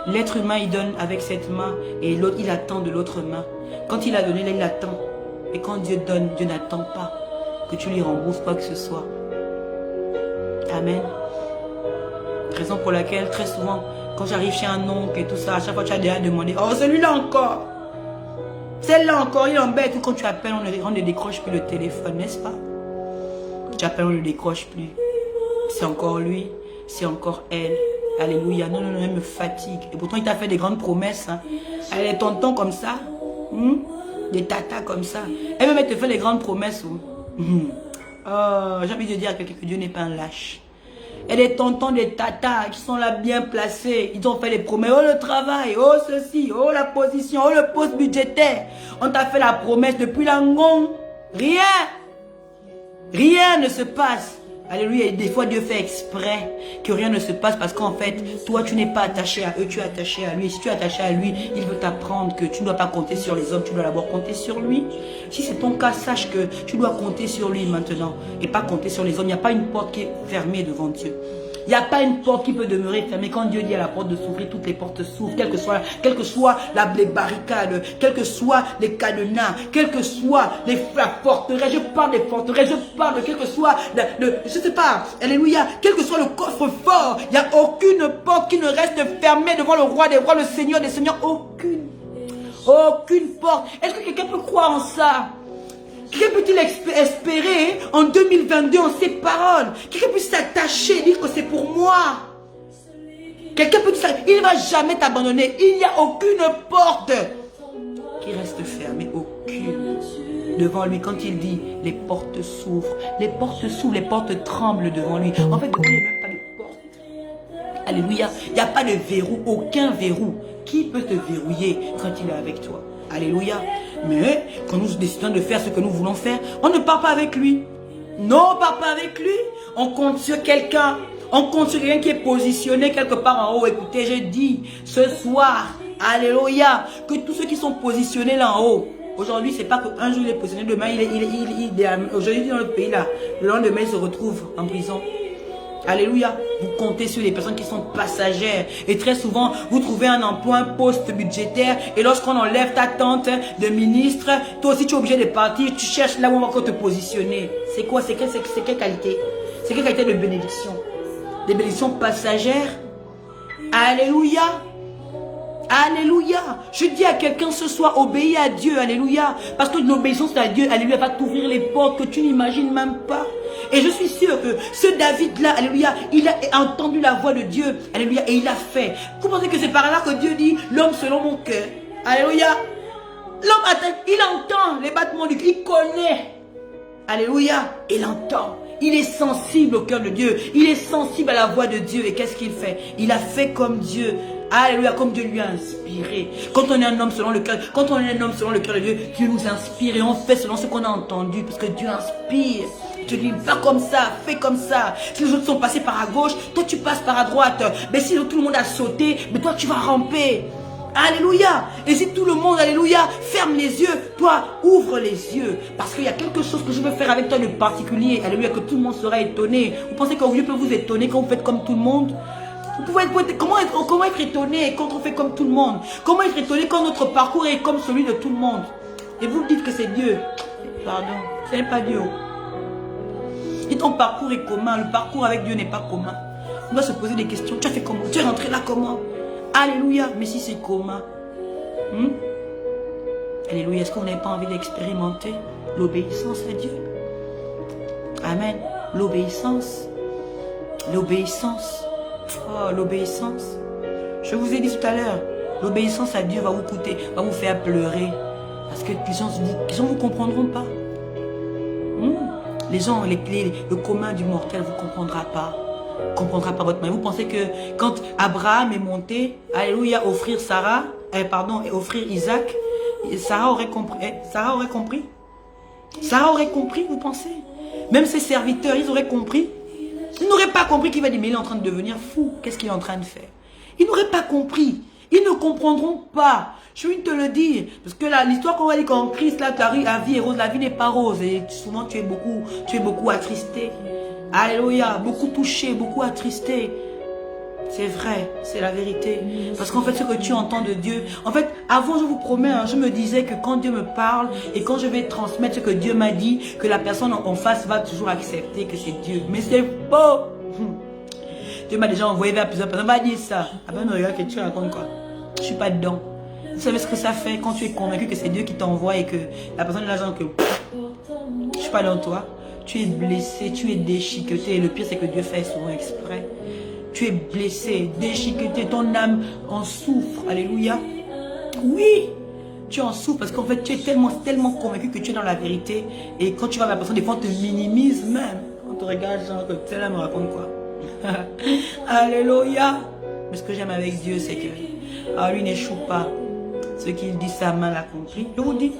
L'être humain, il donne avec cette main, et l'autre, il attend de l'autre main. Quand il a donné, là, il attend. Et quand Dieu donne, Dieu n'attend pas que tu lui rembourses quoi que ce soit. Amen. Raison pour laquelle, très souvent, quand j'arrive chez un oncle et tout ça, à chaque fois tu as déjà demandé, oh celui-là encore. Celle-là encore, il embête. Ou quand tu appelles, on ne décroche plus le téléphone, n'est-ce pas? Tu appelles, on ne le décroche plus. C'est encore lui, c'est encore elle. Alléluia. Non, non, non, elle me fatigue. Et pourtant, il t'a fait des grandes promesses. Hein. Elle est tonton comme ça. Des tatas comme ça. Elle même te fait des grandes promesses. Oh, j'ai envie de dire à quelqu'un que Dieu n'est pas un lâche. Et des tontons, des tatas qui sont là bien placés. Ils ont fait des promesses. Oh le travail, oh ceci, oh la position, oh le poste budgétaire. On t'a fait la promesse depuis l'angon. Rien. Rien ne se passe. Alléluia. Et des fois, Dieu fait exprès que rien ne se passe parce qu'en fait, toi, tu n'es pas attaché à eux, tu es attaché à lui. Et si tu es attaché à lui, il veut t'apprendre que tu ne dois pas compter sur les hommes, tu dois d'abord compter sur lui. Si c'est ton cas, sache que tu dois compter sur lui maintenant et pas compter sur les hommes. Il n'y a pas une porte qui est fermée devant Dieu. Il Il n'y a pas une porte qui peut demeurer fermée. Quand Dieu dit à la porte de s'ouvrir, toutes les portes s'ouvrent, quelle que soit les barricades, quels que soient les cadenas, quelles que soient la forteresse. Je parle des forteresses, je parle de quel que soit je sais pas, alléluia, quel que soit le coffre-fort, il n'y a aucune porte qui ne reste fermée devant le roi des rois, le Seigneur des seigneurs, aucune porte. Est-ce que quelqu'un peut croire en ça? Quelqu'un peut-il espérer en 2022 en ces paroles? Quelqu'un peut s'attacher, dire que c'est pour moi? Quelqu'un peut dire, il ne va jamais t'abandonner. Il n'y a aucune porte qui reste fermée, aucune devant lui. Quand il dit, les portes s'ouvrent, les portes tremblent devant lui. En fait, devant lui, il n'y a même pas de porte. Alléluia. Il n'y a pas de verrou, aucun verrou. Qui peut te verrouiller quand il est avec toi? Alléluia. Mais quand nous décidons de faire ce que nous voulons faire, on ne part pas avec lui. Non, on ne part pas avec lui. On compte sur quelqu'un. On compte sur quelqu'un qui est positionné quelque part en haut. Écoutez, je dis ce soir, alléluia, que tous ceux qui sont positionnés là en haut, aujourd'hui, c'est pas qu'un jour il est positionné, demain aujourd'hui dans le pays là, le lendemain il se retrouve en prison. Alléluia. Vous comptez sur les personnes qui sont passagères. Et très souvent, vous trouvez un emploi, un poste budgétaire. Et lorsqu'on enlève ta tante de ministre, toi aussi tu es obligé de partir. Tu cherches là où on va encore te positionner. C'est quoi? C'est quelle qualité? C'est quelle qualité de bénédiction? Des bénédictions passagères. Alléluia. Alléluia. Je dis à quelqu'un ce soir, obéis à Dieu. Alléluia. Parce que l'obéissance à Dieu, alléluia, va t'ouvrir les portes que tu n'imagines même pas. Et je suis sûr que ce David-là, alléluia, il a entendu la voix de Dieu, alléluia, et il a fait. Vous pensez que c'est par là que Dieu dit, l'homme selon mon cœur, alléluia. L'homme, il entend les battements du cœur, il connaît, alléluia, il entend. Il est sensible au cœur de Dieu, il est sensible à la voix de Dieu. Et qu'est-ce qu'il fait? Il a fait comme Dieu. Alléluia, comme Dieu lui a inspiré. Quand on est un homme selon le cœur, de Dieu, Dieu nous inspire et on fait selon ce qu'on a entendu, parce que Dieu inspire. Tu dis, va comme ça, fais comme ça. Si les autres sont passés par à gauche, toi tu passes par à droite. Mais si tout le monde a sauté, mais toi tu vas ramper. Alléluia. Et si tout le monde, alléluia, ferme les yeux, toi ouvre les yeux. Parce qu'il y a quelque chose que je veux faire avec toi de particulier. Alléluia, que tout le monde sera étonné. Vous pensez que Dieu peut vous étonner quand vous faites comme tout le monde? Vous pouvez comment être étonné quand on fait comme tout le monde? Comment être étonné quand notre parcours est comme celui de tout le monde? Et vous dites que c'est Dieu. Pardon, ce n'est pas Dieu. Et ton parcours est commun. Le parcours avec Dieu n'est pas commun. On doit se poser des questions. Tu as fait comment? Tu es rentré là comment? Alléluia. Mais si c'est commun, alléluia. Est-ce qu'on n'avait pas envie d'expérimenter l'obéissance à Dieu? Amen. L'obéissance. L'obéissance. Oh, l'obéissance. Je vous ai dit tout à l'heure, l'obéissance à Dieu va vous coûter, va vous faire pleurer. Parce que les gens ne vous comprendront pas. Les gens, le commun du mortel ne vous comprendra pas. Comprendra pas votre main. Vous pensez que quand Abraham est monté, alléluia, offrir et offrir Isaac, Sarah aurait compris. Sarah aurait compris. Sarah aurait compris, vous pensez? Même ses serviteurs, ils auraient compris. Ils n'auraient pas compris qu'il va dire, mais il est en train de devenir fou. Qu'est-ce qu'il est en train de faire? Ils n'auraient pas compris. Ils ne comprendront pas. Je vais te le dire. Parce que l'histoire qu'on va dire qu'en Christ, là, la vie est rose. La vie n'est pas rose. Et souvent, tu es beaucoup attristé. Alléluia. Beaucoup touché, beaucoup attristé. C'est vrai, c'est la vérité. Parce qu'en fait, ce que tu entends de Dieu, en fait, avant, je vous promets, je me disais que quand Dieu me parle et quand je vais transmettre ce que Dieu m'a dit, que la personne en face va toujours accepter que c'est Dieu. Mais c'est faux. Dieu m'a déjà envoyé vers plusieurs personnes. M'a dit ça. Ah ben, regarde que tu racontes quoi. Je suis pas dedans. Vous savez ce que ça fait quand tu es convaincu que c'est Dieu qui t'envoie et que la personne est là, genre que je suis pas dans toi. Tu es blessé, tu es déchiqueté. Et le pire, c'est que Dieu fait souvent exprès. Tu es blessé, déchiqueté, ton âme en souffre. Alléluia. Oui, tu en souffres parce qu'en fait, tu es tellement convaincu que tu es dans la vérité. Et quand tu vas à la personne, des fois, on te minimise même. On te regarde, genre, que celle-là me raconte quoi. Alléluia. Mais ce que j'aime avec Dieu, c'est que lui n'échoue pas. Ce qu'il dit, sa main l'accomplit. Je vous dis.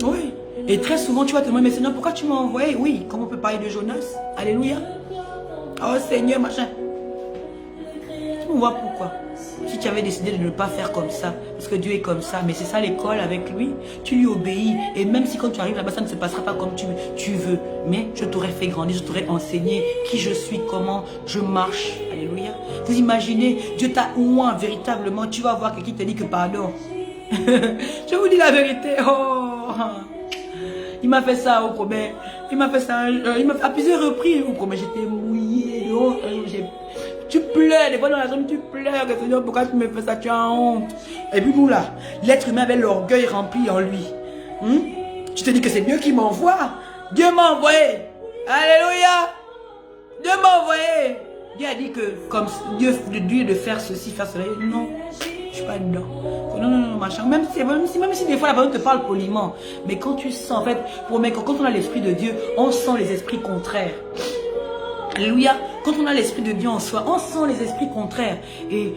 Oui. Et très souvent, tu vas te demander, mais Seigneur, pourquoi tu m'as envoyé? Oui, comme on peut parler de Jonas. Alléluia. Oh Seigneur, machin. Tu me vois pourquoi? Si tu avais décidé de ne pas faire comme ça, parce que Dieu est comme ça, mais c'est ça l'école avec lui, tu lui obéis. Et même si quand tu arrives là-bas, ça ne se passera pas comme tu veux. Mais je t'aurais fait grandir, je t'aurais enseigné qui je suis, comment je marche. Alléluia. Vous imaginez, Dieu t'a oint véritablement. Tu vas voir quelqu'un qui te dit que pardon. Je vous dis la vérité. Oh, il m'a fait ça au premier. Il m'a fait ça. Il m'a fait à plusieurs reprises au premier. J'étais mouillée. Oh, tu pleures, des fois dans la chambre, tu pleures. Seigneur, pourquoi tu me fais ça? Tu as honte. Et puis nous là, l'être humain avait l'orgueil rempli en lui. Tu te dis que c'est Dieu qui m'envoie. Dieu m'a envoyé. Alléluia. Dieu m'a envoyé. Dieu a dit que comme Dieu de faire ceci, faire cela. Non, je suis pas dedans. Non, machin. Même si des fois la personne te parle poliment. Mais quand tu sens, en fait, quand on a l'esprit de Dieu, on sent les esprits contraires. Alléluia. Quand on a l'esprit de Dieu en soi, on sent les esprits contraires. Et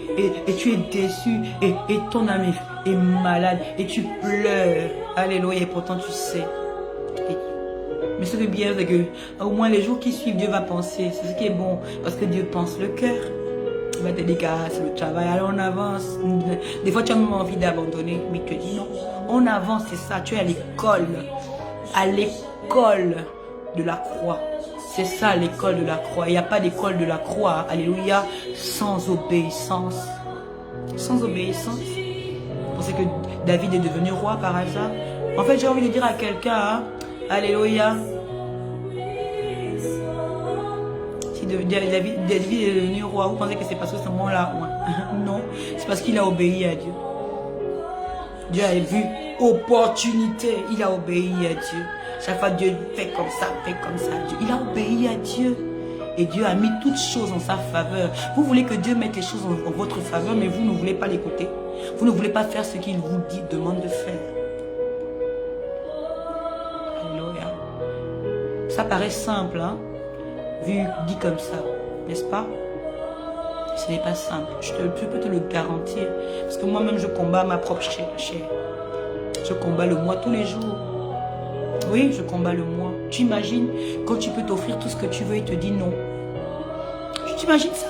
tu es déçu. Et ton âme est malade. Et tu pleures. Alléluia. Et pourtant tu sais. Mais ce qui est bien, c'est que au moins les jours qui suivent, Dieu va penser. C'est ce qui est bon. Parce que Dieu pense le cœur. Il va te dire que c'est le travail. Alors on avance. Des fois tu as même envie d'abandonner. Mais il te dit non. On avance, c'est ça. Tu es à l'école. À l'école de la croix. C'est ça l'école de la croix. Il n'y a pas d'école de la croix. Alléluia. Sans obéissance. Sans obéissance. Vous pensez que David est devenu roi par hasard? En fait, j'ai envie de dire à quelqu'un, alléluia. Si David est devenu roi, vous pensez que c'est parce que ce moment-là? Non. C'est parce qu'il a obéi à Dieu. Dieu a vu opportunité. Il a obéi à Dieu. Chaque fois, Dieu fait comme ça, Dieu. Il a obéi à Dieu. Et Dieu a mis toutes choses en sa faveur. Vous voulez que Dieu mette les choses en votre faveur, mais vous ne voulez pas l'écouter. Vous ne voulez pas faire ce qu'il vous dit, demande de faire. Alléluia. Ça paraît simple, hein, dit comme ça, n'est-ce pas? Ce n'est pas simple. Je peux te le garantir. Parce que moi-même, je combats ma propre chair. Je combats le moi tous les jours. Oui, je combats le moi. Tu imagines quand tu peux t'offrir tout ce que tu veux, il te dit non. Tu t'imagines ça?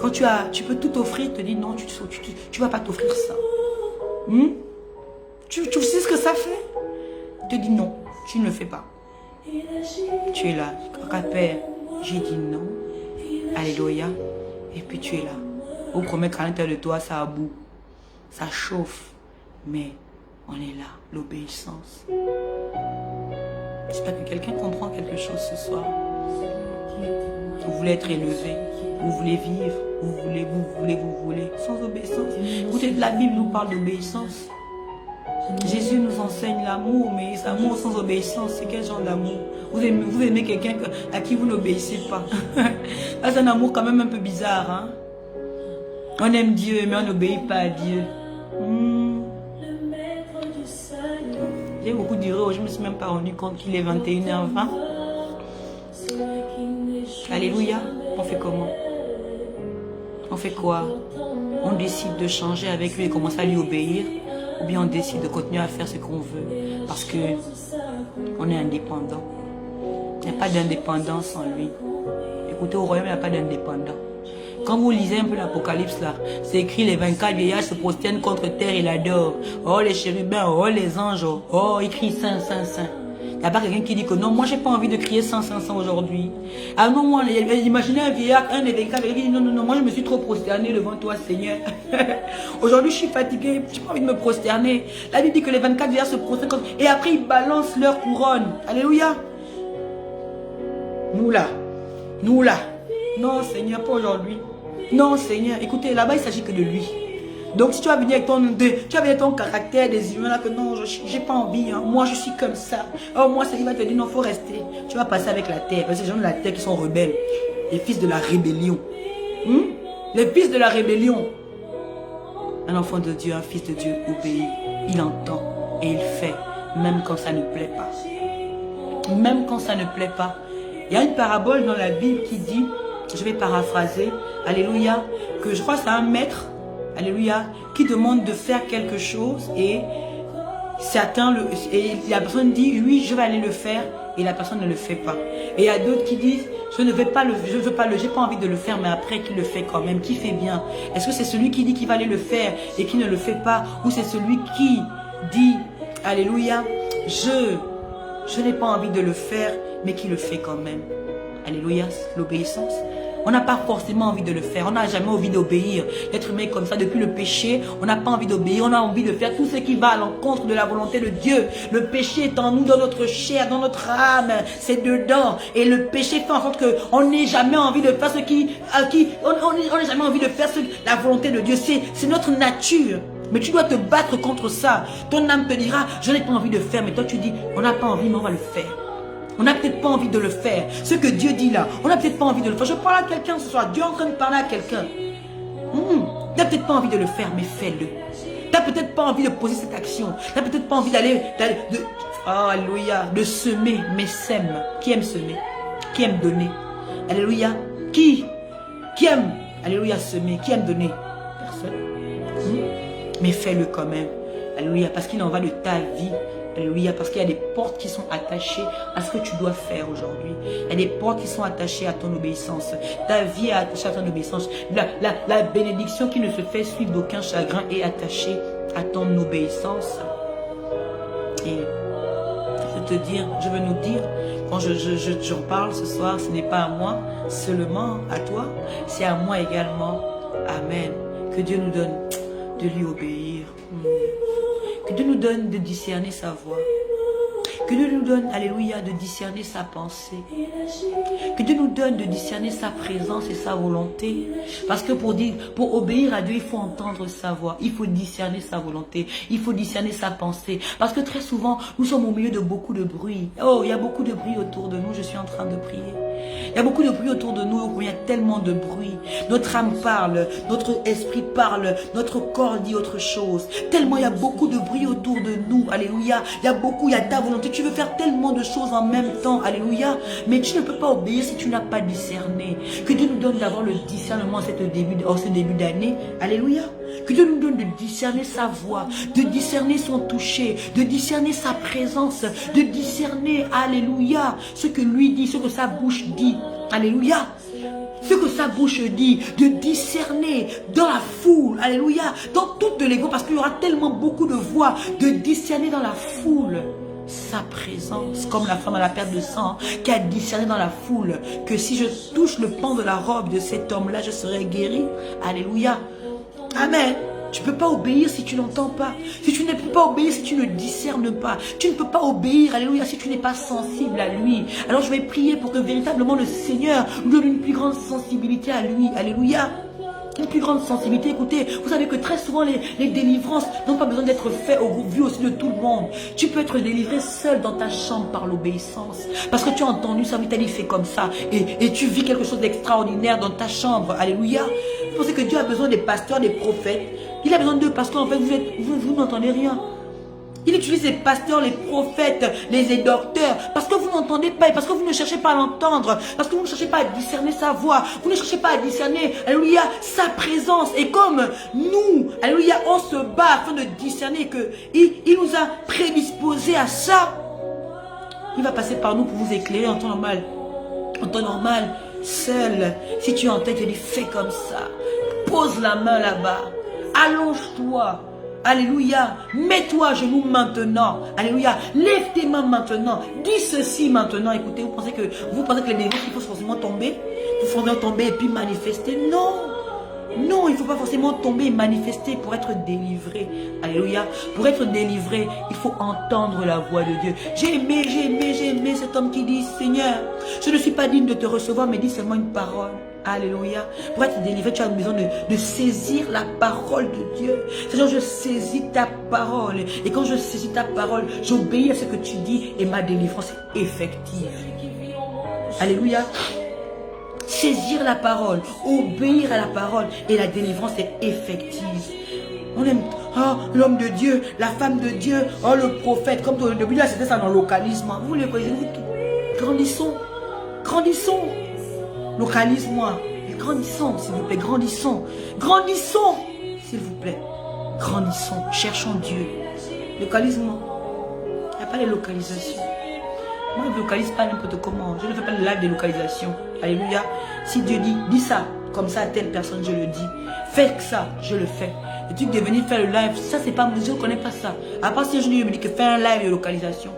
Quand tu peux tout offrir, il te dit non, tu vas pas t'offrir ça. Tu sais ce que ça fait? Il te dit non, tu ne le fais pas. Tu es là. Père, j'ai dit non. Alléluia. Et puis tu es là. Au premier qu'à l'intérieur de toi, ça aboue. Ça chauffe. Mais on est là. L'obéissance. J'espère que quelqu'un comprend quelque chose ce soir. Vous voulez être élevé. Vous voulez vivre. Vous voulez. Sans obéissance. Écoutez, la Bible nous parle d'obéissance. Jésus nous enseigne l'amour, mais l'amour sans obéissance, c'est quel genre d'amour? Vous aimez quelqu'un à qui vous n'obéissez pas. C'est un amour quand même un peu bizarre. Hein? On aime Dieu, mais on n'obéit pas à Dieu. J'ai beaucoup duré, je ne me suis même pas rendu compte qu'il est 21h20. Alléluia. On fait comment? On fait quoi? On décide de changer avec lui et commencer à lui obéir. Ou bien on décide de continuer à faire ce qu'on veut. Parce que on est indépendant. Il n'y a pas d'indépendance en lui. Écoutez, au royaume, il n'y a pas d'indépendant. Quand vous lisez un peu l'Apocalypse là, c'est écrit les 24 vieillards se prosternent contre terre et l'adorent. Oh les chérubins, oh les anges, oh ils crient saint, saint, saint. Il n'y a pas quelqu'un qui dit que non, moi j'ai pas envie de crier saint, saint, saint aujourd'hui. Ah non, moi, imaginez un vieillard, un des 24 qui dit non, moi je me suis trop prosterné devant toi Seigneur. Aujourd'hui je suis fatigué, je n'ai pas envie de me prosterner. La Bible dit que les 24 vieillards se prosternent contre et après ils balancent leur couronne. Alléluia. Nous là. Non Seigneur, pas aujourd'hui. Non Seigneur, écoutez, là-bas il ne s'agit que de lui. Donc si tu vas venir avec ton caractère des humains là que non, j'ai pas envie, hein. Moi je suis comme ça. Oh moi il va te dire non, faut rester. Tu vas passer avec la terre, parce que c'est les gens de la terre qui sont rebelles. Les fils de la rébellion. Les fils de la rébellion. Un enfant de Dieu, un fils de Dieu obéit. Il entend et il fait, même quand ça ne plaît pas. Même quand ça ne plaît pas. Il y a une parabole dans la Bible qui dit, je vais paraphraser, alléluia, que je crois que c'est un maître, alléluia, qui demande de faire quelque chose et et la personne dit, oui, je vais aller le faire, et la personne ne le fait pas. Et il y a d'autres qui disent, j'ai pas envie de le faire, mais après, qui le fait quand même, qui fait bien. Est-ce que c'est celui qui dit qu'il va aller le faire et qui ne le fait pas, ou c'est celui qui dit, alléluia, je n'ai pas envie de le faire, mais qui le fait quand même. Alléluia, l'obéissance. On n'a pas forcément envie de le faire. On n'a jamais envie d'obéir. L'être humain est comme ça. Depuis le péché, on n'a pas envie d'obéir. On a envie de faire tout ce qui va à l'encontre de la volonté de Dieu. Le péché est en nous, dans notre chair, dans notre âme. C'est dedans. Et le péché fait en sorte qu'on n'ait jamais envie de faire on n'ait jamais envie de faire la volonté de Dieu. C'est notre nature. Mais tu dois te battre contre ça. Ton âme te dira, je n'ai pas envie de faire. Mais toi tu dis, on n'a pas envie, mais on va le faire. On n'a peut-être pas envie de le faire. Ce que Dieu dit là, on n'a peut-être pas envie de le faire. Je parle à quelqu'un ce soir. Dieu est en train de parler à quelqu'un. Tu n'as peut-être pas envie de le faire, mais fais-le. Tu n'as peut-être pas envie de poser cette action. Tu n'as peut-être pas envie alléluia, de semer, mais sème. Qui aime semer? Qui aime donner? Alléluia. Qui aime, alléluia, semer? Qui aime donner? Personne. Mais fais-le quand même. Alléluia, parce qu'il en va de ta vie. Alléluia, parce qu'il y a des portes qui sont attachées à ce que tu dois faire aujourd'hui. Il y a des portes qui sont attachées à ton obéissance. Ta vie est attachée à ton obéissance. La bénédiction qui ne se fait suivre d'aucun chagrin est attachée à ton obéissance. Et je veux nous dire, quand j'en parle ce soir, ce n'est pas à moi seulement, à toi, c'est à moi également. Amen. Que Dieu nous donne de lui obéir. Que Dieu nous donne de discerner sa voix. Que Dieu nous donne, alléluia, de discerner sa pensée. Que Dieu nous donne de discerner sa présence et sa volonté. Parce que pour obéir à Dieu, il faut entendre sa voix. Il faut discerner sa volonté. Il faut discerner sa pensée. Parce que très souvent, nous sommes au milieu de beaucoup de bruit. Oh, il y a beaucoup de bruit autour de nous. Je suis en train de prier. Il y a beaucoup de bruit autour de nous. Il y a tellement de bruit. Notre âme parle. Notre esprit parle. Notre corps dit autre chose. Tellement il y a beaucoup de bruit autour de nous. Alléluia. Il y a ta volonté. Tu veux faire tellement de choses en même temps. Alléluia. Mais tu ne peux pas obéir si tu n'as pas discerné. Que Dieu nous donne d'avoir le discernement en ce début d'année. Alléluia. Que Dieu nous donne de discerner sa voix, de discerner son toucher, de discerner sa présence, de discerner, alléluia, ce que lui dit, ce que sa bouche dit. Alléluia. Ce que sa bouche dit, de discerner dans la foule, alléluia, dans toute l'ego, parce qu'il y aura tellement beaucoup de voix, de discerner dans la foule sa présence, comme la femme à la perte de sang, qui a discerné dans la foule, que si je touche le pan de la robe de cet homme-là, je serai guéri. Alléluia. Amen. Tu ne peux pas obéir si tu n'entends pas. Si tu ne peux pas obéir si tu ne discernes pas. Tu ne peux pas obéir, alléluia, si tu n'es pas sensible à lui. Alors je vais prier pour que véritablement le Seigneur nous donne une plus grande sensibilité à lui. Alléluia. Une plus grande sensibilité. Écoutez, vous savez que très souvent les délivrances n'ont pas besoin d'être faites au vu aussi de tout le monde. Tu peux être délivré seul dans ta chambre par l'obéissance. Parce que tu as entendu ça, Vitali fait comme ça. Et tu vis quelque chose d'extraordinaire dans ta chambre. Alléluia. Vous pensez que Dieu a besoin des pasteurs, des prophètes. Il a besoin d'eux parce qu'en fait, vous n'entendez rien. Il utilise les pasteurs, les prophètes, les docteurs, parce que vous n'entendez pas et parce que vous ne cherchez pas à l'entendre, parce que vous ne cherchez pas à discerner sa voix, vous ne cherchez pas à discerner, alléluia, sa présence. Et comme nous, alléluia, on se bat afin de discerner qu'il nous a prédisposés à ça, il va passer par nous pour vous éclairer en temps normal. En temps normal, seul, si tu entends, tu dis fais comme ça, pose la main là-bas, allonge-toi. Alléluia, mets-toi à genoux maintenant. Alléluia, lève tes mains maintenant. Dis ceci maintenant. Écoutez, vous pensez que les délivrances, il faut forcément tomber? Il faut forcément tomber et puis manifester? Non. Non, il ne faut pas forcément tomber et manifester pour être délivré. Alléluia. Pour être délivré, il faut entendre la voix de Dieu. J'ai aimé cet homme qui dit, Seigneur, je ne suis pas digne de te recevoir, mais dis seulement une parole. Alléluia. Pour être délivré, tu as besoin de saisir la parole de Dieu. C'est-à-dire, je saisis ta parole. Et quand je saisis ta parole, j'obéis à ce que tu dis et ma délivrance est effective. Alléluia. Saisir la parole, obéir à la parole et la délivrance est effective. On aime, l'homme de Dieu, la femme de Dieu, le prophète. Comme depuis là, c'était ça dans le localisme. Vous les voyez, grandissons. Grandissons. Localise-moi. Grandissons, s'il vous plaît. Grandissons. Grandissons, s'il vous plaît. Grandissons. Cherchons Dieu. Localise-moi. pas les localisations. Moi, je ne localise pas n'importe comment. Je ne fais pas le live de localisation. Alléluia. Si Dieu dit, dis ça, comme ça à telle personne, je le dis. Fais ça, je le fais. Le truc de venir faire le live, ça, c'est pas moi. Je ne connais pas ça. À part si je me dis que fais un live de localisation.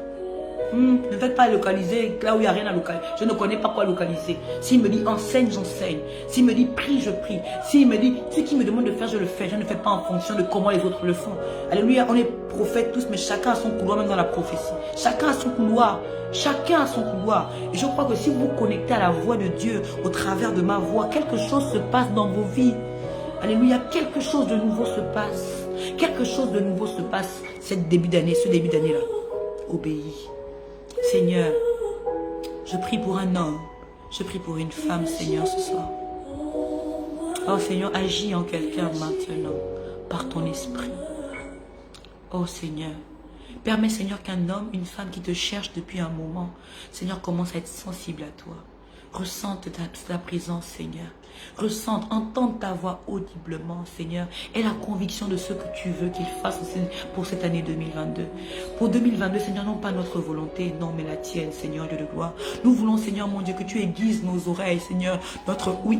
Ne faites pas localiser là où il n'y a rien à localiser. Je ne connais pas quoi localiser. S'il me dit enseigne, j'enseigne. S'il me dit prie, je prie. S'il me dit ce qu'il me demande de faire, je le fais. Je ne fais pas en fonction de comment les autres le font. Alléluia, on est prophètes tous, mais chacun a son couloir, même dans la prophétie. Chacun a son couloir. Chacun a son couloir. Et je crois que si vous vous connectez à la voix de Dieu au travers de ma voix, quelque chose se passe dans vos vies. Alléluia, quelque chose de nouveau se passe. Quelque chose de nouveau se passe ce début d'année-là. Obéis. Seigneur, je prie pour un homme, je prie pour une femme, Seigneur, ce soir. Oh Seigneur, agis en quelqu'un maintenant, par ton esprit. Oh Seigneur, permets Seigneur qu'un homme, une femme qui te cherche depuis un moment, Seigneur, commence à être sensible à toi. Ressente ta présence, Seigneur. Ressente, entende ta voix audiblement, Seigneur. Et la conviction de ce que tu veux qu'il fasse pour cette année 2022. Pour 2022, Seigneur, non pas notre volonté, non, mais la tienne, Seigneur, Dieu de gloire. Nous voulons, Seigneur, mon Dieu, que tu aiguises nos oreilles, Seigneur.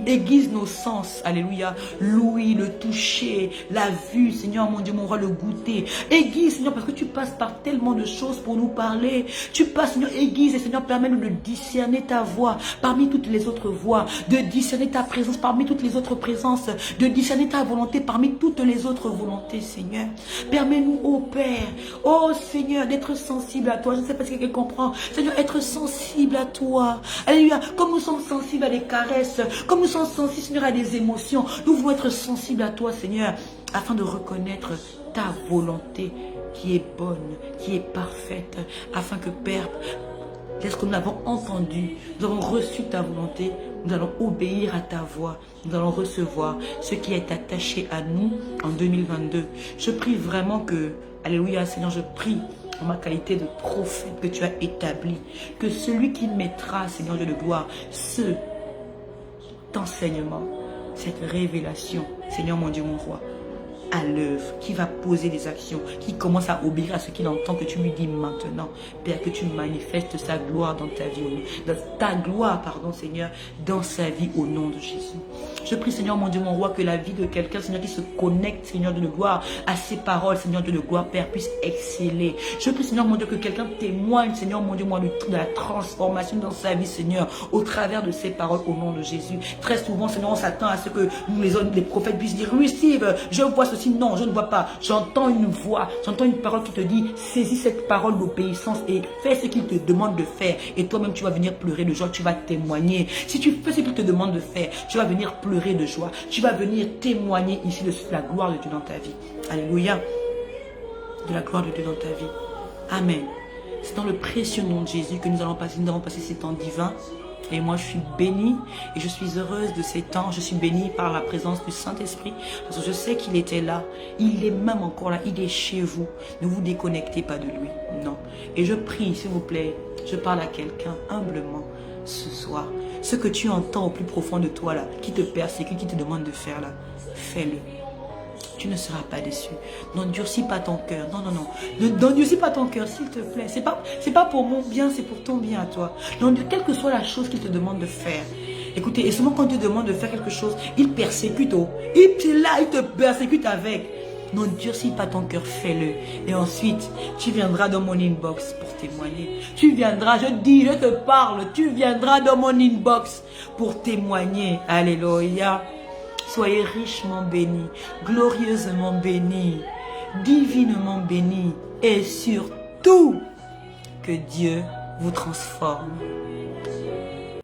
Aiguise nos sens, alléluia. L'ouïe, le toucher, la vue, Seigneur, mon Dieu, mon roi, le goûter. Aiguise, Seigneur, parce que tu passes par tellement de choses pour nous parler. Tu passes, Seigneur, aiguise, et Seigneur, permets-nous de discerner ta voix parmi toutes les autres voix, de discerner ta présence parmi toutes les autres présences, de discerner ta volonté parmi toutes les autres volontés, Seigneur. Permets-nous, ô Père, ô Seigneur, d'être sensible à toi. Je ne sais pas si quelqu'un comprend. Seigneur, être sensible à toi. Alléluia. Comme nous sommes sensibles à des caresses, comme nous sommes sensibles, Seigneur, à des émotions, nous voulons être sensibles à toi, Seigneur, afin de reconnaître ta volonté qui est bonne, qui est parfaite, afin que, Père, est-ce que nous l'avons entendu, nous avons reçu ta volonté, nous allons obéir à ta voix, nous allons recevoir ce qui est attaché à nous en 2022. Je prie vraiment que, alléluia Seigneur, je prie en ma qualité de prophète que tu as établi, que celui qui mettra, Seigneur Dieu de gloire, cet enseignement, cette révélation, Seigneur mon Dieu, mon roi, à l'œuvre, qui va poser des actions, qui commence à obéir à ce qu'il entend, que tu lui dis maintenant, Père, que tu manifestes sa gloire dans ta vie, ta gloire, pardon, Seigneur, dans sa vie au nom de Jésus. Je prie, Seigneur, mon Dieu, mon roi, que la vie de quelqu'un, Seigneur, qui se connecte, Seigneur de gloire, à ses paroles, Seigneur de gloire, Père, puisse exceller. Je prie, Seigneur, mon Dieu, que quelqu'un témoigne, Seigneur, mon Dieu, de la transformation dans sa vie, Seigneur, au travers de ses paroles au nom de Jésus. Très souvent, Seigneur, on s'attend à ce que nous, les prophètes, puissent dire, oui, Steve, je vois ceci. Non, je ne vois pas. J'entends une voix, j'entends une parole qui te dit, saisis cette parole d'obéissance et fais ce qu'il te demande de faire. Et toi-même, tu vas venir pleurer de joie, tu vas témoigner. Si tu fais ce qu'il te demande de faire, tu vas venir pleurer de joie. Tu vas venir témoigner ici de la gloire de Dieu dans ta vie. Alléluia. De la gloire de Dieu dans ta vie. Amen. C'est dans le précieux nom de Jésus que nous allons passer ces temps divins. Et moi, je suis bénie et je suis heureuse de ces temps. Je suis bénie par la présence du Saint-Esprit parce que je sais qu'il était là. Il est même encore là. Il est chez vous. Ne vous déconnectez pas de lui. Non. Et je prie, s'il vous plaît, je parle à quelqu'un humblement ce soir. Ce que tu entends au plus profond de toi là, qui te persécute, qui te demande de faire là, fais-le. Tu ne seras pas déçu. N'endurcis pas ton cœur. Non, non, non. N'endurcis pas ton cœur, s'il te plaît. C'est pas pour mon bien, c'est pour ton bien à toi. Quelle que soit la chose qu'il te demande de faire. Écoutez, et seulement quand il te demande de faire quelque chose, il persécute. Il te persécute avec. N'endurcis pas ton cœur, fais-le. Et ensuite, tu viendras dans mon inbox pour témoigner. Tu viendras, je te parle, tu viendras dans mon inbox pour témoigner. Alléluia. Soyez richement bénis, glorieusement bénis, divinement bénis et surtout que Dieu vous transforme.